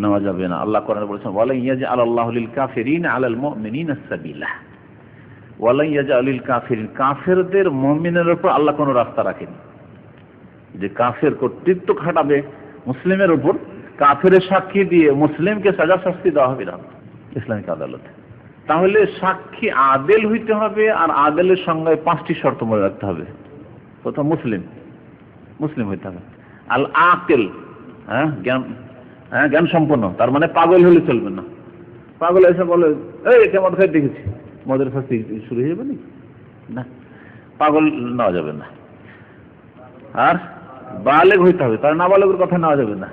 নেওয়া যাবে না। আল্লাহ কোরআনে বলেছেন ওয়ালা ইয়াজআল আল্লাহু লিল কাফিরিনা আলাল মুমিনিনা সাবিলা, ওয়ালা ইয়াজআল লিল কাফিরিন, কাফেরদের মুমিনের উপর আল্লাহ কোনো রাস্তা রাখেনি যে কাফের কর্তৃত্ব খাটাবে মুসলিমের উপর, কাফেরের সাক্ষী দিয়ে মুসলিমকে সাজা শাস্তি দেওয়া হবে না ইসলামিক আদালতে। তাহলে সাক্ষী আদেল হইতে হবে, আর আদেলের সঙ্গে 5টি শর্ত মনে রাখতে হবে। প্রথম মুসলিম হইতে হবে, আল আকিল, জ্ঞান সম্পন্ন, তার মানে পাগল হলে চলবে না। পাগল এসে বলে এই মদ খাই দেখেছি, মদের শাস্তি শুরু হয়ে যাবে না, পাগল নেওয়া যাবে না। আর বালেগ হইতে হবে, তার নাবালকের কথা নেওয়া যাবে না।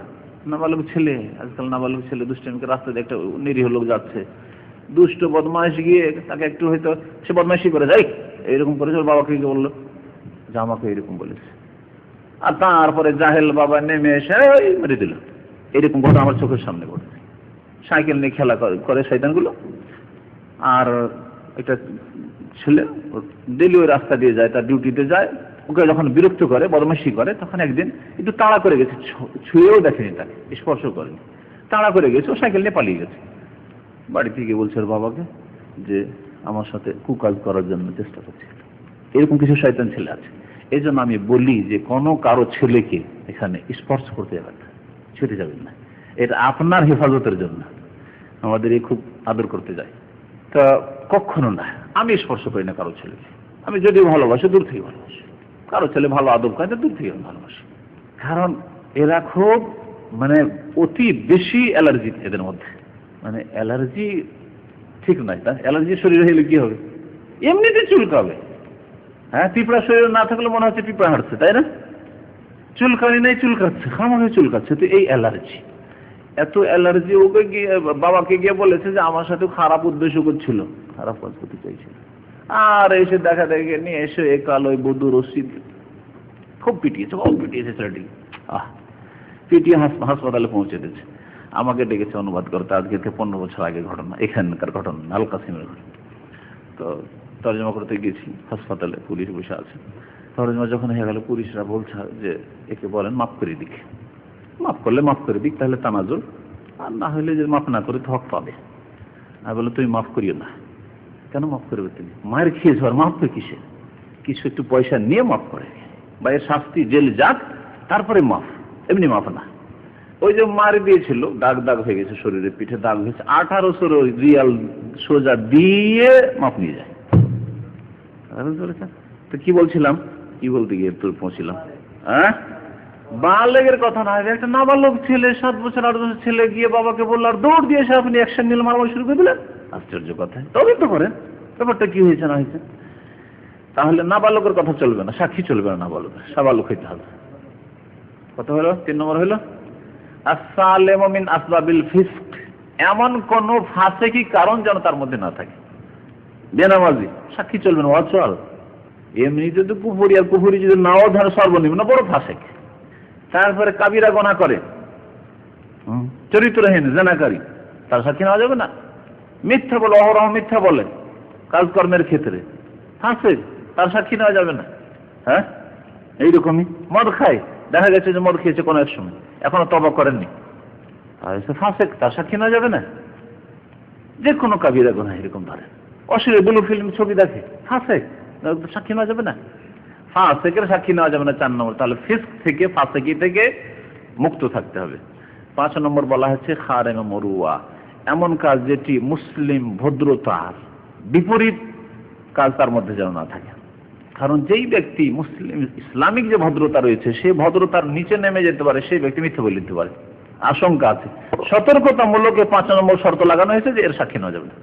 নাবালক ছেলে, আজকাল নাবালক ছেলে দুষ্টামিকে রাস্তায় একটা নিরীহ লোক যাচ্ছে, দুষ্ট বদমাইশ গিয়ে তাকে একটু হয়তো সে বদমাইশি করে যায়, এইরকম করেছে, ওর বাবাকে গিয়ে বললো যে আমাকে এইরকম বলেছে, আর তারপরে জাহেল বাবা নেমে এসে মেরে দিল। এরকম ঘটনা আমার চোখের সামনে ঘটেছে। সাইকেল নিয়ে খেলা করে শয়তানগুলো, আর একটা ছেলে ডেলি ওই রাস্তা দিয়ে যায়, তার ডিউটিতে যায়, ওকে যখন বিরক্ত করে বদমাইশি করে, তখন একদিন একটু তাড়া করে গেছে, ছুঁয়েও দেখেনি, তাকে স্পর্শ করেনি, তাড়া করে গেছে, ও সাইকেল নিয়ে পালিয়ে গেছে। বাড়ি থেকে বলছে ওর বাবাকে যে আমার সাথে কুকাজ করার জন্য চেষ্টা করছিল। এরকম কিছু শয়তান ছেলে আছে। এই জন্য আমি বলি যে কোনো কারো ছেলেকে এখানে স্পর্শ করতে যাবেন না, ছুটে যাবেন না, এটা আপনার হেফাজতের জন্য। আমাদের এই খুব আদর করতে যায়, তা কখনো না, আমি স্পর্শ করি না কারো ছেলেকে। আমি যদিও ভালোবাসি, দূর থেকে ভালোবাসি। কারো ছেলে ভালো আদব করে, দূর থেকে ভালোবাসি। কারণ এরা খুব অতি বেশি অ্যালার্জি এদের মধ্যে, অ্যালার্জি ঠিক নয়। তা অ্যালার্জি শরীরে হলে কি হবে? এমনিতে চুলকাবে। হ্যাঁ, পিঁপড়া শরীরে না থাকলে মনে হচ্ছে পিঁপড়া হাঁটছে, তাই না? চুলকানি নেই, চুলকাচ্ছে, খামাখা চুলকাচ্ছে। তো এই অ্যালার্জি, এত অ্যালার্জি, ওকে গিয়ে বাবাকে গিয়ে বলেছে যে আমার সাথে খারাপ উদ্দেশ্য করছিল, খারাপ কাজ করতে চাইছিল, আর এসে দেখা দেখে নিয়ে এসে একাল ওই বধূ রশিদ খুব পিটিয়েছে ছেলেটি। পিটিয়ে হাসপাতালে পৌঁছে দিয়েছে। আমাকে ডেকেছে অনুবাদ করতে, আজকে থেকে 15 বছর আগে ঘটনা, এখানকার ঘটনা, আল কাসিমের ঘটনা। তো তর্জমা করতে গেছি হাসপাতালে, পুলিশ বসে আছে। তর্জমা যখন হয়ে গেল, পুলিশরা বলছে যে একে বলেন মাফ করে দিক, মাফ করলে মাফ করে দিক, তাহলে তানাজুল, আর না হলে যে মাফ না করে তো হক পাবে। আর বলে তুমি মাফ করিও না। কেন মাফ করবে তুমি? মায়ের খেয়েছো, আর মাফ করে কিসে? কিছু একটু পয়সা নিয়ে মাফ করে, বা এর শাস্তি জেল যাক, তারপরে মাফ, এমনি মাফ না। ওই যে মার দিয়েছিল, দাগ হয়ে গেছে, শরীরে পিঠে দাগ হয়েছে, 1800 রিয়াল সোজা দিয়ে মাপ নিয়ে যায়। তো কি বলছিলাম, কি বলতে গিয়ে তোর পৌঁছিলাম? হ্যাঁ, বালেগের কথা না, একটা নাবালক ছেলে, 7 বছর 8 বছর ছেলে গিয়ে বাবাকে বললো, আর দৌড় দিয়ে এসে আপনি অ্যাকশন নিল, মারামারি শুরু করে দিলেন। আশ্চর্য কথা। তবে তো করেন ব্যাপারটা কি হয়েছে না হয়েছে। তাহলে নাবালকের কথা চলবে না, সাক্ষী চলবে না, নাবালকের, সাবালক হইতে হবে। কত হলো? 3 নম্বর হলো আসসালেমু মিন আসবাবিল ফিসক, এমন কোন ফাসিকি কারণ যেন তার মধ্যে না থাকে। বেনামাজি, সাক্ষী চলবে না, অচল। এমনিতে তো কুফরি, আর কুফরি যদি নাও ধরে সর্বনিম্ন বড় ফাসিক। তারপরে কাবিরা গুনাহ করে, চরিত্রহীন জেনাকারী, তার সাক্ষী নেওয়া যাবে না। মিথ্যা বলে, অহরহ মিথ্যা বলে কাজকর্মের ক্ষেত্রে, ফাসিক, তার সাক্ষী নেওয়া যাবে না। হ্যাঁ, এইরকমই মদ খায়, দেখা গেছে যে মদ খেয়েছে কোনো এক সময়, এখনো তওবা করেননি, ফাসিক, তার সাক্ষী নেওয়া যাবে না। যে কোনো কাবিরা গুনাহ এরকম ধরে, অশ্লীল ব্লু ফিল্ম ছবি দেখে, ফাসিক, সাক্ষী নেওয়া যাবে না। ফাসিকের সাক্ষী নেওয়া যাবে না। 4 নম্বর, তাহলে ফিসক থেকে, ফাসিকি থেকে মুক্ত থাকতে হবে। 5 নম্বর বলা হচ্ছে খারেম মরুয়া, এমন কাজ যেটি মুসলিম ভদ্রতার বিপরীত কাজ তার মধ্যে যেন না থাকে। কারণ যেই ব্যক্তি মুসলিম ইসলামিক যে ভদ্রতা রয়েছে, সেই ভদ্রতার নিচে নেমে যেতে পারে, সেই ব্যক্তি মিথ্যা বলে দিতে পারে, আশঙ্কা আছে। সতর্কতামূলক 5 নম্বর শর্ত লাগানো হয়েছে যে এর সাক্ষী নেওয়া যাবে না।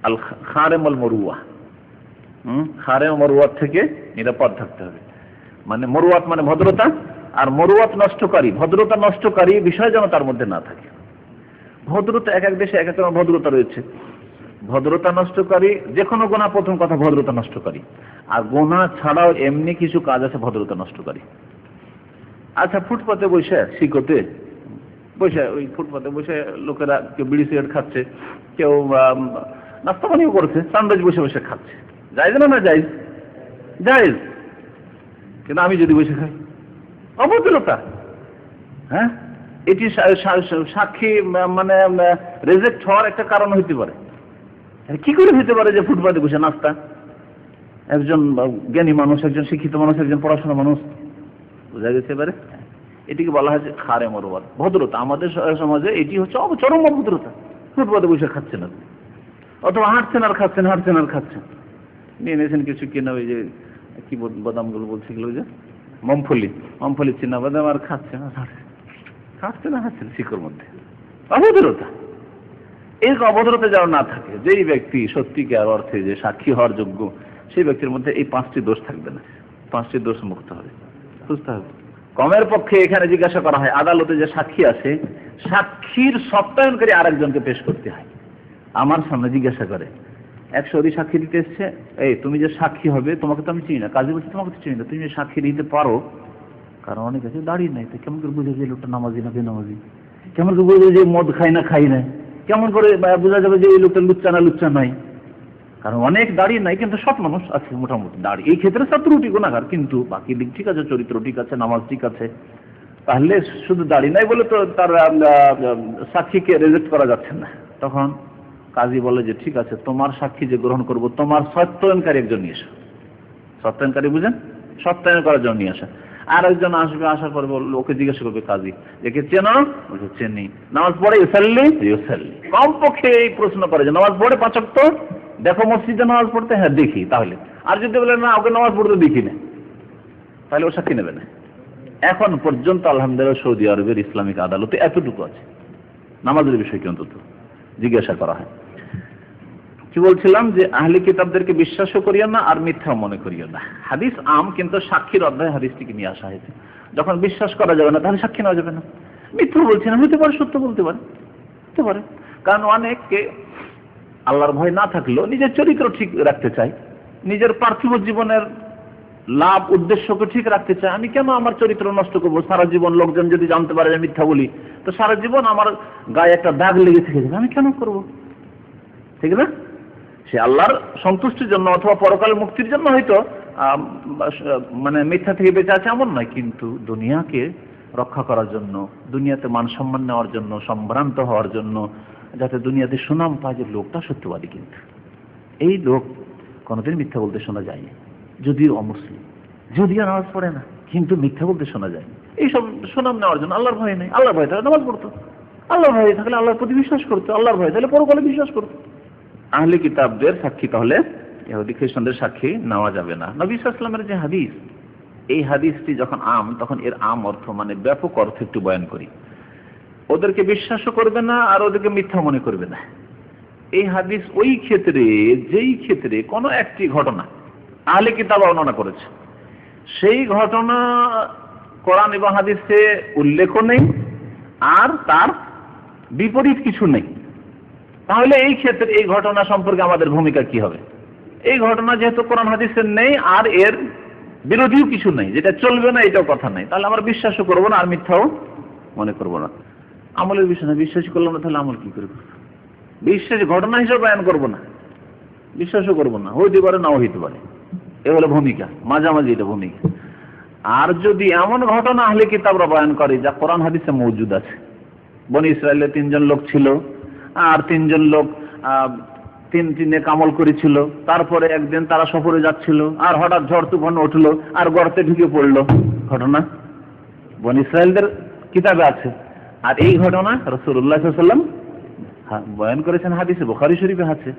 আল খারেম আল মরুয়া, খারেম মরুয়াত থেকে নিরাপদ থাকতে হবে। মরুয়াত মানে ভদ্রতা, আর মরুয়াত নষ্টকারী, ভদ্রতা নষ্টকারী বিষয় যেন তার মধ্যে না থাকে। ভদ্রতা এক এক দেশে এক এক রকম ভদ্রতা রয়েছে। ভদ্রতা নষ্টকারী যে কোনো গোনা, প্রথম কথা ভদ্রতা নষ্টকারী। আর গোনা ছাড়াও এমনি কিছু কাজ আছে ভদ্রতা নষ্টকারী। আচ্ছা, ফুটপাতে বসে শিকতে বসে, ওই ফুটপাতে বসে লোকেরা কেউ বিড়ি সিগারেট খাচ্ছে, কেউ নাস্তা পানিও করছে, সানরাইজ বসে বসে খাচ্ছে, জায়েজ না? না জায়েজ? জায়েজ। কিন্তু আমি যদি বসে খাই, অভদ্রতা। হ্যাঁ, এটি সাক্ষী মানে রেজেক্ট হওয়ার একটা কারণ হইতে পারে। কি করে হইতে পারে যে ফুটপাতে বসে নাস্তা? একজন জ্ঞানী মানুষ, একজন শিক্ষিত মানুষ, একজন পড়াশোনা মানুষ, বোঝা গেছে এবারে। এটিকে বলা হয় যে খারে মরবাদ, ভদ্রতা। আমাদের সমাজে এটি হচ্ছে চরম অভদ্রতা। ফুটপাতে বসে খাচ্ছেন আপনি, অথবা হাঁটছেন আর খাচ্ছেন, হাঁটছেন আর খাচ্ছেন। নিয়ে নিয়েছেন কিছু কিনা, ওই যে কি বাদামগুলো বলছিল, ওই যে মমফলি চিনা বাদাম, আর খাচ্ছেন আর হাঁটছেন আর হাঁটছেন শিকড় মধ্যে। অভদ্রতা। এই অভদ্রতা যেন না থাকে। যেই ব্যক্তি সত্যিকার অর্থে যে সাক্ষী হওয়ার যোগ্য, সেই ব্যক্তির মধ্যে এই 5টি দোষ থাকবে না। 5টি দোষ মুক্ত হবে, বুঝতে হবে। কমের পক্ষে এখানে জিজ্ঞাসা করা হয়, আদালতে যে সাক্ষী আছে, সাক্ষীর সত্যায়নকারী আরেকজনকে পেশ করতে হয়। আমার সামনে জিজ্ঞাসা করে, এক শহীদ সাক্ষী দিতে এসছে, এই তুমি যে সাক্ষী হবে, তোমাকে তো আমি চিনি না, কাজী বলছি তোমাকে তো চিনি না, তুমি যে সাক্ষী দিতে পারো, কারণ অনেক আছে দাঁড়িয়ে নাই, তো কেমন করে বুঝে যে লোকটা নামাজি না বেনামাজি? কেমন করে বুঝে যে মদ খায় না খাই না? কেমন করে বোঝা যাবে যে এই লোকটা লুচ্চা না লুচ্চা নয়? কারণ অনেক দাঁড়িয়ে নাই, কিন্তু সৎ মানুষ আছে মোটামুটি। দাঁড়িয়ে এই ক্ষেত্রে সব ত্রুটি গুনাহগার, কিন্তু বাকি দিক ঠিক আছে, চরিত্র ঠিক আছে, নামাজ ঠিক আছে। তাহলে শুধু দাঁড়িয়ে নাই বলে তো তার সাক্ষীকে রেজেক্ট করা যাচ্ছে না। তখন কাজী বলে যে ঠিক আছে, তোমার সাক্ষী যে গ্রহণ করব, তোমার সত্যায়নকারী একজন নিয়ে আসো। সত্যায়নকারী বুঝেন? সত্যায়ন করার জন্য নিয়ে আসা। আর একজন আসবে, আসার পরে ওকে জিজ্ঞাসা করবে কাজী, একে চেনো? বলছে চিনি। নামাজ পড়ে? ইউসাল্লি? ইউসাল্লি। কমপক্ষে এই প্রশ্ন করে যে নামাজ পড়ে 5 ওয়াক্ত? দেখো মসজিদে নামাজ পড়তে? হ্যাঁ দেখি। তাহলে আর যদি বলে না ওকে নামাজ পড়তে দেখি না, তাহলে ও সাক্ষী নেবে না। এখন পর্যন্ত আলহামদুলিল্লাহ সৌদি আরবের ইসলামিক আদালতে এতটুকু আছে, নামাজের বিষয়টি অন্তত জিজ্ঞাসা করা হয়। কি বলছিলাম, যে আহলে কিতাবদেরকে বিশ্বাসও করিও না আর মিথ্যা মনে করিও না। হাদিস আম, কিন্তু সাক্ষীর অধ্যায়ে হাদিসটিকে নিয়ে আসা হয়েছে। যখন বিশ্বাস করা যাবে না, তাহলে সাক্ষী নেওয়া যাবে না। মিথ্যা বলছে না, হতে পারে সত্য বলতে পারে, হতে পারে। কারণ অনেককে আল্লাহর ভয় না থাকলেও নিজের চরিত্র ঠিক রাখতে চায়, নিজের পার্থিব জীবনের লাভ উদ্দেশ্যকে ঠিক রাখতে চায়। আমি কেন আমার চরিত্র নষ্ট করবো? সারা জীবন লোকজন যদি জানতে পারে যে মিথ্যা বলি, তো সারা জীবন আমার গায়ে একটা দাগ লেগে থেকে যাবে, আমি কেন করব? ঠিক না? সে আল্লাহর সন্তুষ্টির জন্য অথবা পরকালের মুক্তির জন্য হয়তো মানে মিথ্যা থেকে বেঁচে আছে এমন নয়, কিন্তু দুনিয়াকে রক্ষা করার জন্য, দুনিয়াতে মান সম্মান নেওয়ার জন্য, সম্ভ্রান্ত হওয়ার জন্য, যাতে দুনিয়াতে সুনাম পায় যে লোকটা সত্যবাদী। কিন্তু এই লোক কোনোদিন মিথ্যা বলতে শোনা যায়নি, যদিও অমুসলিম, যদিও নামাজ পড়ে না, কিন্তু মিথ্যা বলতে শোনা যায়। এইসব সুনাম নেওয়ার জন্য আল্লাহর ভয় নেই। আল্লাহর ভয় থাকলে নামাজ পড়তো, আল্লাহর ভয় থাকলে আল্লাহর প্রতি বিশ্বাস করতো, আল্লাহর ভয় থাকলে পরকালে বিশ্বাস করতো। আহলে কিতাবদের সাক্ষী তাহলে ইহুদি খ্রিস্টানদের সাক্ষী নেওয়া যাবে না। নবী সাল্লাল্লাহু আলাইহি ওয়াসাল্লামের যে হাদিস, এই হাদিসটি যখন আম, তখন এর আম অর্থ মানে ব্যাপক অর্থ একটু বয়ান করি। ওদেরকে বিশ্বাসও করবে না আর ওদেরকে মিথ্যা মনে করবে না। এই হাদিস ওই ক্ষেত্রে, যেই ক্ষেত্রে কোনো একটি ঘটনা আহলে কিতাব বর্ণনা করেছে, সেই ঘটনা কোরআন এবং হাদিসে উল্লেখ নেই আর তার বিপরীত কিছু নেই, তাহলে এই ক্ষেত্রে এই ঘটনা সম্পর্কে আমাদের ভূমিকা কি হবে? এই ঘটনা যেহেতু কোরআন হাদিসের নেই আর এর বিরোধীও কিছু নেই, যেটা চলবে না এটাও কথা নেই, তাহলে আমরা বিশ্বাসও করবো না আর মিথ্যাও মনে করবো না। আমলের বিষয় না, বিশ্বাস করলাম না, তাহলে আমল কি করে করবো? বিশ্বাস ঘটনা হিসেবে বয়ান করবো না, বিশ্বাসও করবো না, হইতে পারে নাও হইতে পারে, এ হলো ভূমিকা, মাঝামাঝি এটা ভূমিকা। আর যদি এমন ঘটনা আহলে কিতাবরা বয়ান করে যা কোরআন হাদিসে মওজুদ আছে, বনি ইসরায়েলের 3 জন লোক ছিল, আর 3 জন লোক 3টি নেক আমল করেছিল, তারপরে একদিন তারা সফরে যাচ্ছিল আর হঠাৎ ঝড় তুফান উঠলো আর গর্তে ঢুকে পড়লো, ঘটনা বনি ইসরায়েলদের কিতাবে আছে। আর এই ঘটনা রাসূলুল্লাহ সাল্লাল্লাহু আলাইহি ওয়াসাল্লাম বয়ান করেছেন, হাদিসে বুখারী শরীফে আছে।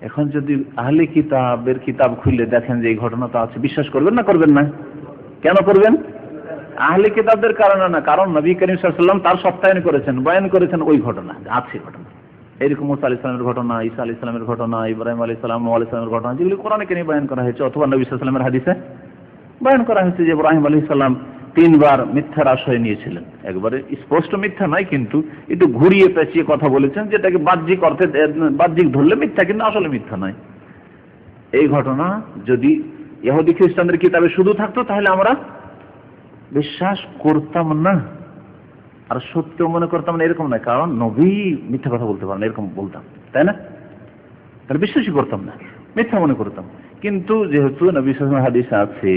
এখন যদি আহলে কিতাবের কিতাব খুলে দেখেন যে এই ঘটনাটা আছে, বিশ্বাস করবেন না করবেন না? কেন করবেন? আহলে কিতাবদের কারণে না, কারণ নবী করিম সাল্লাল্লাহু আলাইহি ওয়াসাল্লাম তার সত্যায়ন করেছেন, বয়ান করেছেন ওই ঘটনা আছে। ঘটনা এরকম মুসা আলাইহিস সালামের ঘটনা, ঈসা আলাইহিস সালামের ঘটনা, ইব্রাহিম আলাইহিস সালাম, নূহ আলাইহিস সালামের ঘটনা, যেগুলি কোরআনে কারীমে বয়ান করা হয়েছে অথবা নবী সাল্লাল্লাহু আলাইহি ওয়াসাল্লামের হাদিসে বয়ান করা হয়েছে যে ইব্রাহিম আলাইহিস সালাম তিনবার মিথ্যার আশ্রয় নিয়েছিলেন। একবারে স্পষ্ট মিথ্যা নয়, কিন্তু একটু ঘুরিয়ে পেঁচিয়ে কথা বলেছেন, যেটাকে বাহ্যিক অর্থে বাহ্যিক ধরলে মিথ্যা, কিন্তু আসলে মিথ্যা নয়। এই ঘটনা যদি ইহুদি খ্রিস্টানদের কিতাবে শুধু থাকতো তাহলে আমরা বিশ্বাস করতাম না, আর সত্য মনে করতাম না, এরকম নয়। কারণ নবী মিথ্যা কথা বলতে পারেন এরকম বলতাম, তাই না? তাহলে বিশ্বাসই করতাম না, মিথ্যা মনে করতাম। কিন্তু যেহেতু নবী সাল্লাল্লাহু আলাইহি ওয়াসাল্লাম হাদিসে আছে,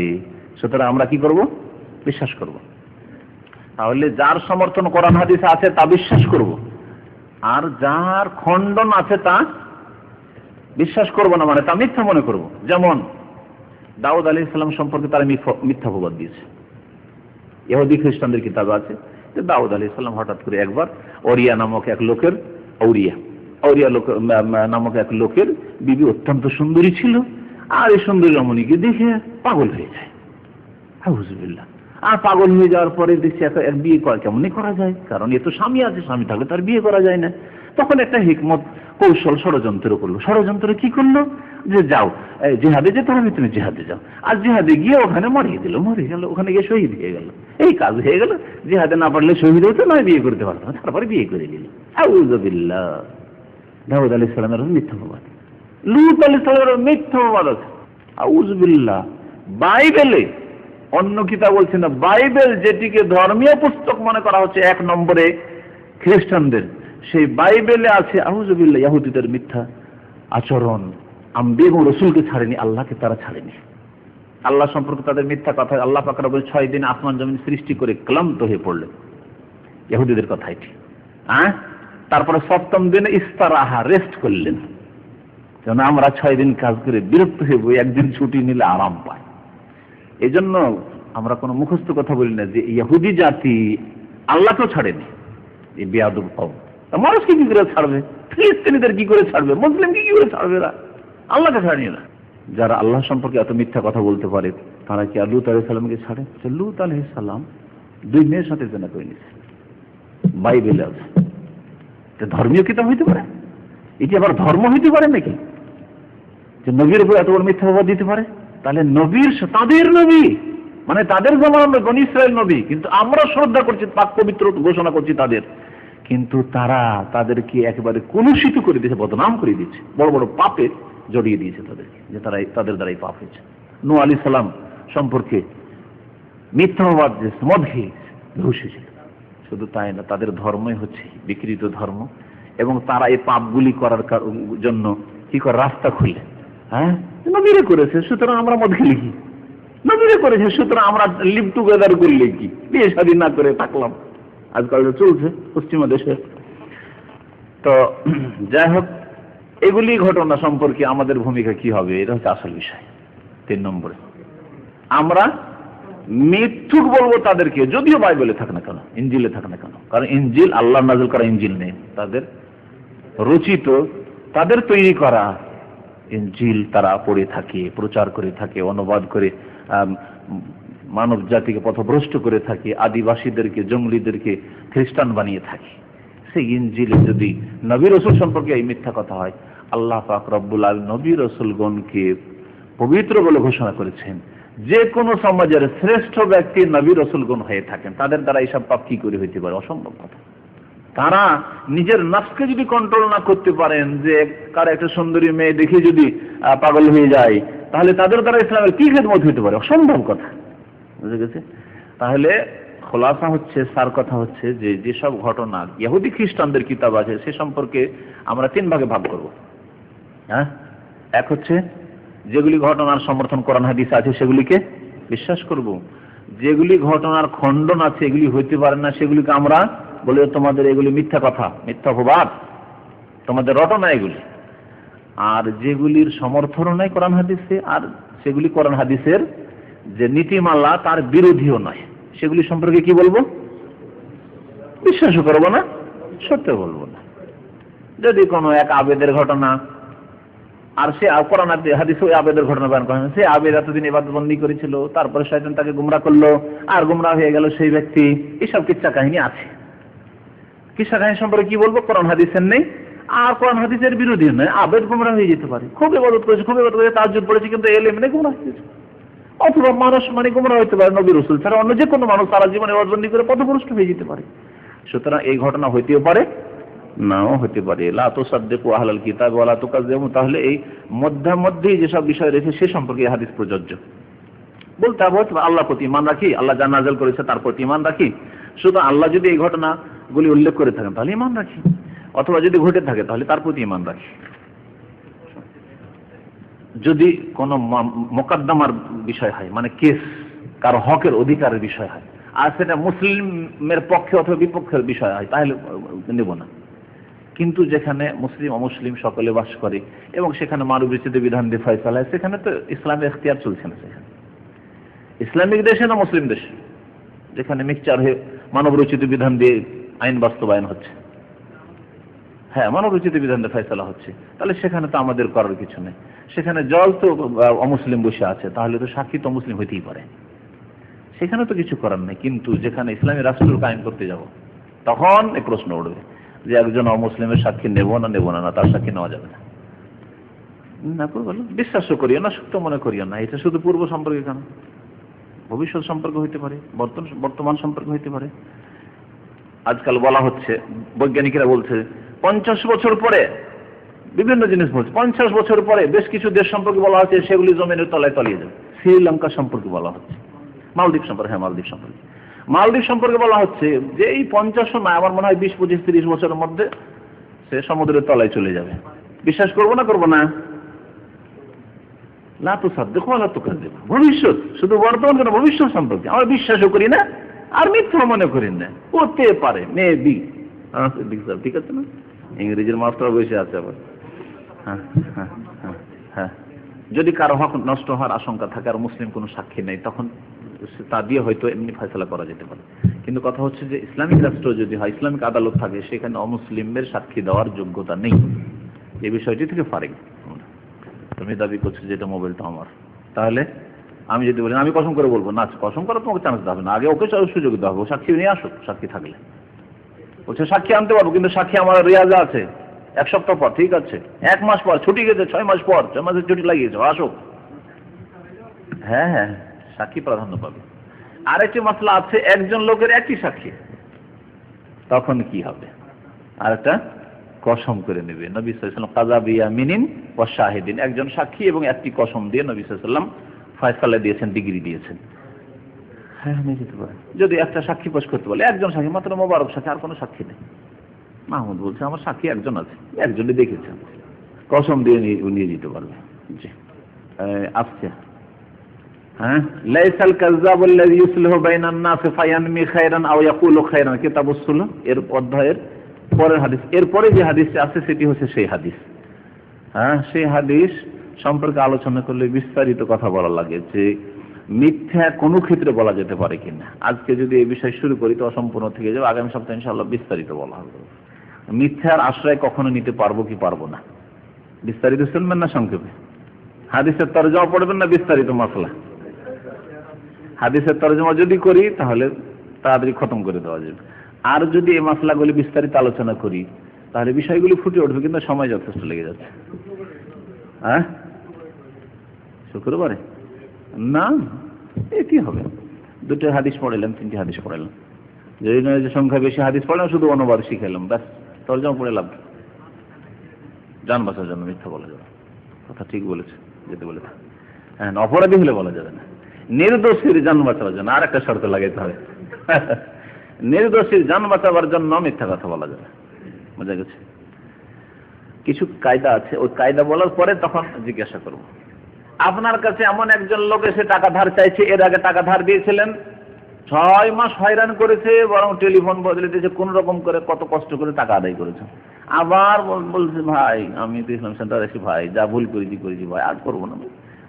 সুতরাং আমরা কি করব? বিশ্বাস করব। তাহলে যার সমর্থন কোরআন হাদিসে আছে তা বিশ্বাস করব, আর যার খণ্ডন আছে তা বিশ্বাস করব না, মানে তা মিথ্যা মনে করব। যেমন দাউদ আলাইহিস সালাম সম্পর্কে তারা মিথ্যা অপবাদ দিয়েছে। ইহুদি খ্রিস্টানদের কিতাবে আছে যে দাউদ আলাইহিস সালাম হঠাৎ করে একবার ওরিয়া নামক এক লোকের নামক এক লোকের বিবি অত্যন্ত সুন্দরী ছিল, আর এই সুন্দরী রমণীকে দেখে পাগল হয়ে যায়। আউযুবিল্লাহ। আর পাগল হয়ে যাওয়ার পরে দেখছি এক বিয়ে কেমনই করা যায়, কারণ এ তো স্বামী আছে, স্বামী থাকলে তার বিয়ে করা যায় না। তখন একটা হিকমত কৌশল ষড়যন্ত্র করলো। ষড়যন্ত্র কি করলো? যে যাও জিহাদে যেতে হবে, তুমি জিহাদে যাও। আর জিহাদে গিয়ে ওখানে মরে গেল, ওখানে গিয়ে শহীদ হয়ে গেল। এই কাজ হয়ে গেল। জিহাদে না পারলে শহীদ হতো, নয় বিয়ে করতে পারতো না, তারপরে বিয়ে করে দিল। আউযুবিল্লাহ। দাউদ আলাইহিস সালামের মিথ্যা অপবাদ, লূত আলাইহিস সালামের মিথ্যা অপবাদ আছে। আউযুবিল্লাহ। বাইবেলে, অন্য কিতাব বলছে না, বাইবেল যেটিকে ধর্মীয় পুস্তক মনে করা হচ্ছে এক নম্বরে খ্রিস্টানদের, সেই বাইবেলে আছে আউযুবিল্লাহ ইহুদিদের মিথ্যা আচরণ। আম্বিয়া এবং রাসূলকে ছাড়েনি, আল্লাহকে তারা ছাড়েনি। আল্লাহ সম্পর্কে তাদের মিথ্যা কথা। আল্লাহ পাক রব্বুল 6 দিন আসমান জমিন সৃষ্টি করে ক্লান্ত হয়ে পড়লেন, ইহুদিদের কথা এটি। তারপরে 7ম দিনে ইস্তারাহা, রেস্ট করলেন। যেন আমরা 6 দিন কাজ করে বিরক্ত হয়ে একদিন ছুটি নিলে আরাম পাই। এই জন্য আমরা কোনো মুখস্থ কথা বলি না যে ইহুদি জাতি আল্লাহকেও ছাড়েনি। এই বেয়াদব কওম মানুষকে কি করে ছাড়বে? ফিলিস্তিনিদের কি করে ছাড়বে? মুসলিমকে কি করে ছাড়বে? এরা আল্লাহকে ছাড়েনি না। যারা আল্লাহ সম্পর্কে এত মিথ্যা কথা বলতে পারে, তারা কি লূত আলাইহিস সালামকে ছাড়ে? লূত আলাইহিস সালাম 2 মেয়ের সাথে জেনা করে নিয়েছে, বাইবেলে আছে। ধর্মীয় কিতাব হইতে পারে? এটি আবার ধর্ম হইতে পারে নাকি যে নবীর উপর এত বড় মিথ্যা অপবাদ দিতে পারে? তাহলে নবীর, তাদের নবী, মানে তাদের জমানার বনী ইসরাইল নবী, কিন্তু আমরা শ্রদ্ধা করছি, পাক পবিত্র ঘোষণা করছি তাদের, কিন্তু তারা তাদেরকে একেবারে কলুষিত করে দিয়েছে, বদনাম করে দিয়েছে, বড় বড় পাপে জড়িয়ে দিয়েছে তাদেরকে, যে তাদের দ্বারাই পাপ হয়েছে। নূহ আলাইহিস সালাম সম্পর্কে মিথ্যা অপবাদ দিয়েছে, মদ খেয়েছে, ঘুষেছে। শুধু তাই না, তাদের ধর্মই হচ্ছে বিকৃত ধর্ম, এবং তারা এই পাপগুলি করার জন্য কি করে রাস্তা খুলে, নবীরে করেছে সুতরাং আমরা মদ খেলি কি, নবীরে করেছে সুতরাং আমরা লিভ টুগেদার করলে কি, বিয়ে শাদী না করে থাকলাম। আজকাল চলছে পশ্চিমা দেশে। তো যাই হোক, এগুলি ঘটনা সম্পর্কে আমাদের ভূমিকা কি হবে, এটা হচ্ছে আসল বিষয়। 3 নম্বরে আমরা মিথ্যুক বলবো তাদেরকে, যদিও বাইবেলে থাক না কেন, ইনজিলে থাক না কেন। কারণ ইনজিল আল্লাহ নাযিল করা ইনজিল নেই, তাদের রচিত, তাদের তৈরি করা ইনজিল তারা পড়ে থাকে, প্রচার করে থাকে, অনুবাদ করে মানব জাতিকে পথভ্রষ্ট করে থাকে, আদিবাসীদেরকে, জঙ্গলিদেরকে খ্রিস্টান বানিয়ে থাকে। সেই ইনজিলে যদি নবী রাসূল সম্পর্কে এই মিথ্যা কথা হয়, আল্লাহ পাক রব্বুল আলামিন নবী রাসূলগণকে পবিত্র বলে ঘোষণা করেছেন। যে কোনো সমাজের শ্রেষ্ঠ ব্যক্তি নবী রাসূলগণ হয়ে থাকেন, তাদের দ্বারা এইসব পাপ কি করে হইতে পারে? অসম্ভব কথা। তারা নিজের নফসকে যদি কন্ট্রোল না করতে পারেন, যে কার একটা সুন্দরী মেয়ে দেখে যদি পাগল হয়ে যায়, তাহলে তাদের দ্বারা ইসলামের কি খেদমত হইতে পারে? অসম্ভব কথা। বুঝে গেছে? তাহলে খোলাসা হচ্ছে, সার কথা হচ্ছে যে যেসব ঘটনা ইহুদি খ্রিস্টানদের কিতাব আছে সে সম্পর্কে আমরা 3 ভাগে ভাগ করব। এক হচ্ছে যেগুলি ঘটনার সমর্থন কোরআন হাদিস আছে সেগুলিকে বিশ্বাস করব, যেগুলি ঘটনার খণ্ডন আছে, এগুলি হইতে পারে না, সেগুলিকে আমরা বলে তোমাদের এগুলি মিথ্যা কথা, মিথ্যা অপবাদ, তোমাদের রটনা এগুলি। আর যেগুলির সমর্থনও নাই কোরআন হাদিসে, আর সেগুলি কোরআন হাদিসের যে নীতিমালা তার বিরোধীও নয়, সেগুলি সম্পর্কে কি বলবো? বিশ্বাসও করবো না, সত্য বলবো না। যদি কোনো এক আবেদের ঘটনা, আর সে কোরআন হাদিসে ওই আবেদের ঘটনা বয়ান করেন, সে আবেদ এতদিন ইবাদতবন্দি করেছিল, তারপরে শয়তান তাকে গুমরা করলো, আর গুমরা হয়ে গেল সেই ব্যক্তি, এসব কিচ্ছা কাহিনী আছে। কিসা কাহিনী সম্পর্কে কি বলবো? কোরআন হাদিসের নেই, আর কোরআন হাদিসের বিরোধী নয়। আবেদ গুমরা হয়ে যেতে পারে, খুব ইবাদত করেছে, তাহাজ্জুদ পড়েছে, কিন্তু এলেম নেই, গুমরা হয়ে গেছে। অথবা মানুষ মানে গোমরা হইতে পারে, নবী রাসূল ছাড়া অন্য যে কোনো মানুষ সারা জীবনে ওয়াজবন্দি করে পথভ্রষ্ট হয়ে যেতে পারে। সুতরাং এই ঘটনা হইতেও পারে, নাও হতে পারে। লা তুসাদ্দিকু আহলাল কিতাব ওয়া লা তুকাজ্জিবু, তাহলে এই মধ্যে যেসব বিষয় রয়েছে সে সম্পর্কে এই হাদিস প্রযোজ্য। বলতে হবে আল্লাহর প্রতি ঈমান রাখি, আল্লাহ যা নাযিল করেছে তার প্রতি ঈমান রাখি। শুধু আল্লাহ যদি এই ঘটনাগুলি উল্লেখ করে থাকেন তাহলে ঈমান রাখি, অথবা যদি ঘটে থাকে তাহলে তার প্রতি ঈমান রাখি। যদি কোনো মোকদ্দমার বিষয় হয়, মানে কেস, কারো হকের অধিকারের বিষয় হয়, আর সেটা মুসলিমের পক্ষে অথবা বিপক্ষের বিষয় হয়, তাহলে নেব না। কিন্তু যেখানে মুসলিম অমুসলিম সকলে বাস করে এবং সেখানে মানবরচিত বিধান দিয়ে ফয়সালা হয়, সেখানে তো ইসলামের এখতিয়ার চলছে না। সেখানে ইসলামিক দেশে না মুসলিম দেশে, যেখানে মিক্সচার হয়ে মানবরচিত বিধান দিয়ে আইন বাস্তবায়ন হচ্ছে, হ্যাঁ মানবরচিত বিধান দিয়ে ফয়সালা হচ্ছে, তাহলে সেখানে তো আমাদের করার কিছু নেই। সেখানে জল তো অমুসলিম বসে আছে, তাহলে তো সাক্ষী তো মুসলিম হইতেই পারে, সেখানে তো কিছু করার নেই। কিন্তু যেখানে ইসলামী রাষ্ট্র কায়েম করতে যাব, তখন এই প্রশ্ন উঠবে যে একজন অমুসলিমের সাক্ষী নেব না, না তার সাক্ষী নেওয়া যাবে না। বিশ্বাসও করিও না, সত্য মনে করিও না। এটা শুধু পূর্ব সম্পর্কে কেন, ভবিষ্যৎ সম্পর্কে হইতে পারে, বর্তমান সম্পর্কে হইতে পারে। আজকাল বলা হচ্ছে, বৈজ্ঞানিকরা বলছে 50 বছর পরে বিভিন্ন জিনিস বলছে, 50 বছর পরে বেশ কিছু দেশ সম্পর্কে বলা হচ্ছে সেগুলি জমিনের তলায় তলিয়ে যাবে। শ্রীলঙ্কা সম্পর্কে বলা হচ্ছে, মালদ্বীপ সম্পর্কে, হ্যাঁ মালদ্বীপ সম্পর্কে বলা হচ্ছে যে এই 50 না, আমার মনে হয় 20, 25, 30 বছরের মধ্যে সে সমুদ্রের তলায় চলে যাবে। বিশ্বাস করবো না করবো না? লা তুসাদ্দিকু ওয়া লা তুকাজ্জিবু, ভবিষ্যৎ, শুধু বর্তমান কেন, ভবিষ্যৎ সম্পর্কে আমরা বিশ্বাসও করি না আর মিথ্যা মনে করি না। হতে পারে, মেবি। ঠিক আছে না? ইংরেজির মাস্টার বসে আছে আবার। হ্যাঁ, যদি কারো হক নষ্ট হওয়ার আশঙ্কা থাকে আর মুসলিম কোনো সাক্ষী নেই, তখন তা দিয়ে হয়তো এমনি ফয়সালা করা যেতে পারে। কিন্তু কথা হচ্ছে যে ইসলামিক রাষ্ট্র যদি হয়, ইসলামিক আদালত থাকে, সেখানে অমুসলিমদের সাক্ষী দেওয়ার যোগ্যতা নেই। এই বিষয়টি থেকে ফারিক। তুমি দাবি করছো যে এটা মোবাইলটা আমার, তাহলে আমি যদি বলি আমি কসম করে বলবো না, কসম করা তোমাকে চান্স দেওয়া হবে না, আগে ওকে সুযোগ দেওয়া হবে, সাক্ষী নিয়ে আসুক, সাক্ষী থাকলে বলছে সাক্ষী আনতে পারবো, কিন্তু সাক্ষী আমার রেয়াজা আছে 1 সপ্তাহ পর, ঠিক আছে 1 মাস পর, ছুটি গেছে 6 মাস পর, 6 মাসের ছুটি লাগিয়েছে, আসুক। হ্যাঁ, সাক্ষী প্রাধান্য পাবে। আরেকটি মাসলা আছে, একজন লোকের একটি সাক্ষী, তখন কি হবে? আরেকটা কসম করে নেবে। নবী সাল্লাল্লাহু আলাইহি ওয়াসাল্লাম কাযা বিয়ামিনিন ওয়া শাহিদিন, একজন সাক্ষী এবং একটি কসম দিয়ে নবী সাল্লাল্লাহু আলাইহি ওয়াসাল্লাম ফয়সালা দিয়েছেন, ডিগ্রি দিয়েছেন। হ্যাঁ, নিয়ে যেতে পারে। যদি একটা সাক্ষী পেশ করতে বলে, একজন সাক্ষী মাত্র, মোবারক সাক্ষী, আর কোনো সাক্ষী নেই। মাহমুদ বলছে আমার সাক্ষী একজন আছে, একজনই দেখেছেন, কসম দিয়ে নিয়ে যেতে পারবে। জি, আচ্ছা। হ্যাঁ, লাইসাল কাযযাবু আল্লাযী ইউসলিহু বাইনান নাস ফায়ানমি খায়রান আও ইয়াকুলু খায়রান, কিতাবুস সুলাহ এর অধ্যায়ের পরের হাদিস। এরপরে যে হাদিসটি আছে সেটি হচ্ছে সেই হাদিস। হ্যাঁ, সেই হাদিস সম্পর্কে আলোচনা করলে বিস্তারিত কথা বলা লাগে যে মিথ্যা কোনো ক্ষেত্রে বলা যেতে পারে কিনা। আজকে যদি এই বিষয় শুরু করি তো অসম্পূর্ণ থেকে যাবে, আগামী সপ্তাহে ইনশাআল্লাহ বিস্তারিত বলা হবে। মিথ্যার আশ্রয় কখনো নিতে পারবো কি পারবো না, বিস্তারিত শুনবেন না সংক্ষেপে? হাদিসের তরজমা পড়বেন না বিস্তারিত মাসলা? হাদিসের তরজমা যদি করি তাহলে তাড়াতাড়ি খতম করে দেওয়া যাবে। আর যদি এই মাসলাগুলি বিস্তারিত আলোচনা করি তাহলে বিষয়গুলি ফুটে উঠবে, কিন্তু সময় যথেষ্ট লেগে যাচ্ছে। হ্যাঁ, শুক্রবারে না, এটি হবে 2টি হাদিস পড়াইলাম, 3টি হাদিস পড়াইলাম, যদি নয় যে সংখ্যা বেশি হাদিস পড়লাম, শুধু অনুবাদ শিখাইলাম, ব্যাস। তরজমা পড়ে লাভ, জান বাঁচার জন্য মিথ্যা বলা যাবে, কথা ঠিক বলেছে যেতে বলে। হ্যাঁ, অপরাধী হলে বলা যাবে না, নির্দোষীর জান বাঁচাবার জন্য আর একটা শর্ত লাগাইতে হবে। নির্দোষীর জান বাঁচাবার জন্য মিথ্যা কথা বলা যাবে, বোঝা গেছে? কিছু কায়দা আছে, ওই কায়দা বলার পরে তখন জিজ্ঞাসা করব, আপনার কাছে এমন একজন লোক এসে টাকা ধার চাইছে, এর আগে টাকা ধার দিয়েছিলেন, 6 মাস হয়রান করেছে, বরং টেলিফোন বদলে দিয়েছে, কোন রকম করে কত কষ্ট করে টাকা আদায় করেছে। আবার বলছে ভাই আমি তো ইসলাম সেন্টার এসে, ভাই যা ভুল করেছি ভাই, আর করবো না,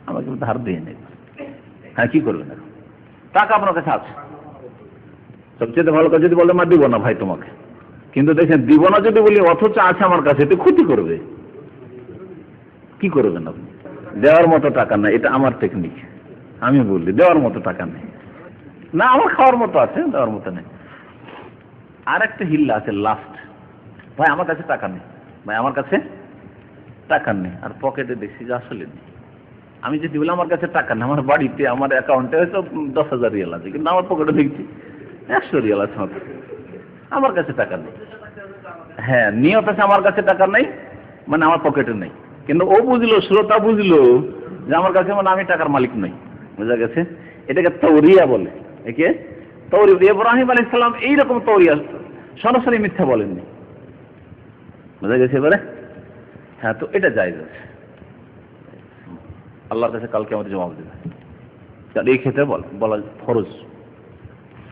আমাকে ধার দিয়ে নেই। হ্যাঁ, কি করবেন? টাকা আপনার কাছে আছে, সবচেয়ে ভালো কাজ যদি বলে মা দিব না ভাই তোমাকে, কিন্তু দেখেন দিব না যদি বলি অথচ আছে আমার কাছে, তো ক্ষতি করবে, কি করবেন আপনি? দেওয়ার মতো টাকা নাই, এটা আমার টেকনিক, আমি বললি দেওয়ার মতো টাকা নেই, না আমার খাওয়ার মতো আছে, দেওয়ার মতো নেই। আর একটা হিল্লা আছে লাস্ট, ভাই আমার কাছে টাকা নেই, ভাই আমার কাছে টাকা নেই, আর পকেটে দেখছি যে আসলে নেই, আমি যদি বলি আমার কাছে টাকা না, আমার বাড়িতে আমার অ্যাকাউন্টে হয়তো 10,000 রিয়াল আছে, কিন্তু আমার পকেটে দেখছি 100 রিয়াল আছে, আমার কাছে টাকা নেই। হ্যাঁ, নিয়ত আছে আমার কাছে টাকা নেই, মানে আমার পকেটে নেই, কিন্তু ও বুঝলো, শ্রোতা বুঝলো যে আমার কাছে মানে আমি টাকার মালিক নই। বুঝা গেছে? এটাকে তৌরিয়া বলে। একে তৌরিয়া। ইব্রাহিম আলাইহিস সালাম এইরকম তৌরিয়া, সরাসরি মিথ্যা বলেননি। বুঝা গেছে এবারে? হ্যাঁ, তো এটা জায়েজ আছে, আল্লাহর কাছে কালকে আমাদের জবাব দেবে। এই ক্ষেত্রে বলা ফরজ।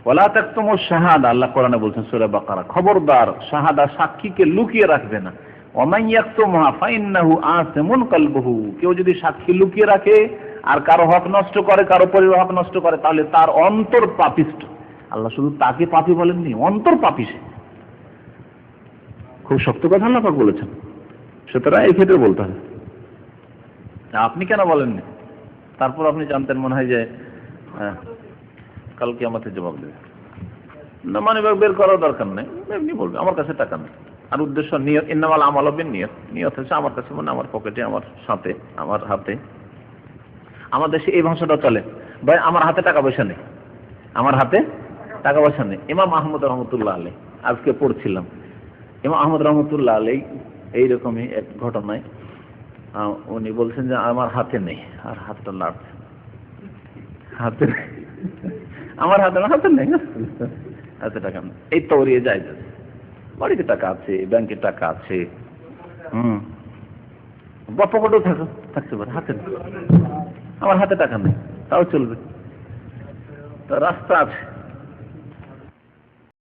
ওয়ালা তাকতুমুশ শাহাদা, আল্লাহ কোরআনে বলছেন সূরা বাকারা, খবরদার শাহাদা, সাক্ষীকে লুকিয়ে রাখবে না। ওয়া মান ইয়াকতুমহা ফাইন্নাহু আসিমুন কলবুহু, কেউ যদি সাক্ষী লুকিয়ে রাখে আর কারো হক নষ্ট করে, কারো পরিবার হক নষ্ট করে, তাহলে তার অন্তর পাপিষ্ট। আল্লাহ শুধু তাকে পাপী বলেননি, অন্তর পাপী সে। খুব শক্ত কথা আল্লাহ পাক বলেছেন, সুতরাং এই ক্ষেত্রে বলতে হবে। আপনি কেন বলেননি? তারপর আপনি জানতেন মনে হয় যে কালকে আমাকে জবাব দেবে না, মানে বের করার দরকার নেই, এমনি বলবে আমার কাছে টাকা নেই। আর উদ্দেশ্য নিয়ত, ইন্নামাল আমালু বিন্নিয়াত, নিয়ত হচ্ছে আমার কাছে মানে আমার পকেটে, আমার সাথে, আমার হাতে। আমাদের দেশে এই ভাষাটা চলে, ভাই আমার হাতে টাকা পয়সা নেই, আমার হাতে টাকা পয়সা নেই। ইমাম আহমদ রহমতুল্লাহ আলাইহি, আজকে পড়ছিলাম, ইমাম আহমদ রহমতুল্লাহ আলাইহি এইরকমই এক ঘটনায় উনি বলছেন যে আমার হাতে নেই, আর হাতটা নাড়ছে, হাতে নেই, আমার হাতে নেই, হাতে টাকা নেই। এই তৌরিয়ে যায়, বাড়িতে টাকা আছে, ব্যাংকে টাকা আছে, বা পকেটেও থাকতে পারে, হাতে নেই, আমার হাতে টাকা নেই, তাও চলবে। তো রাস্তা আছে,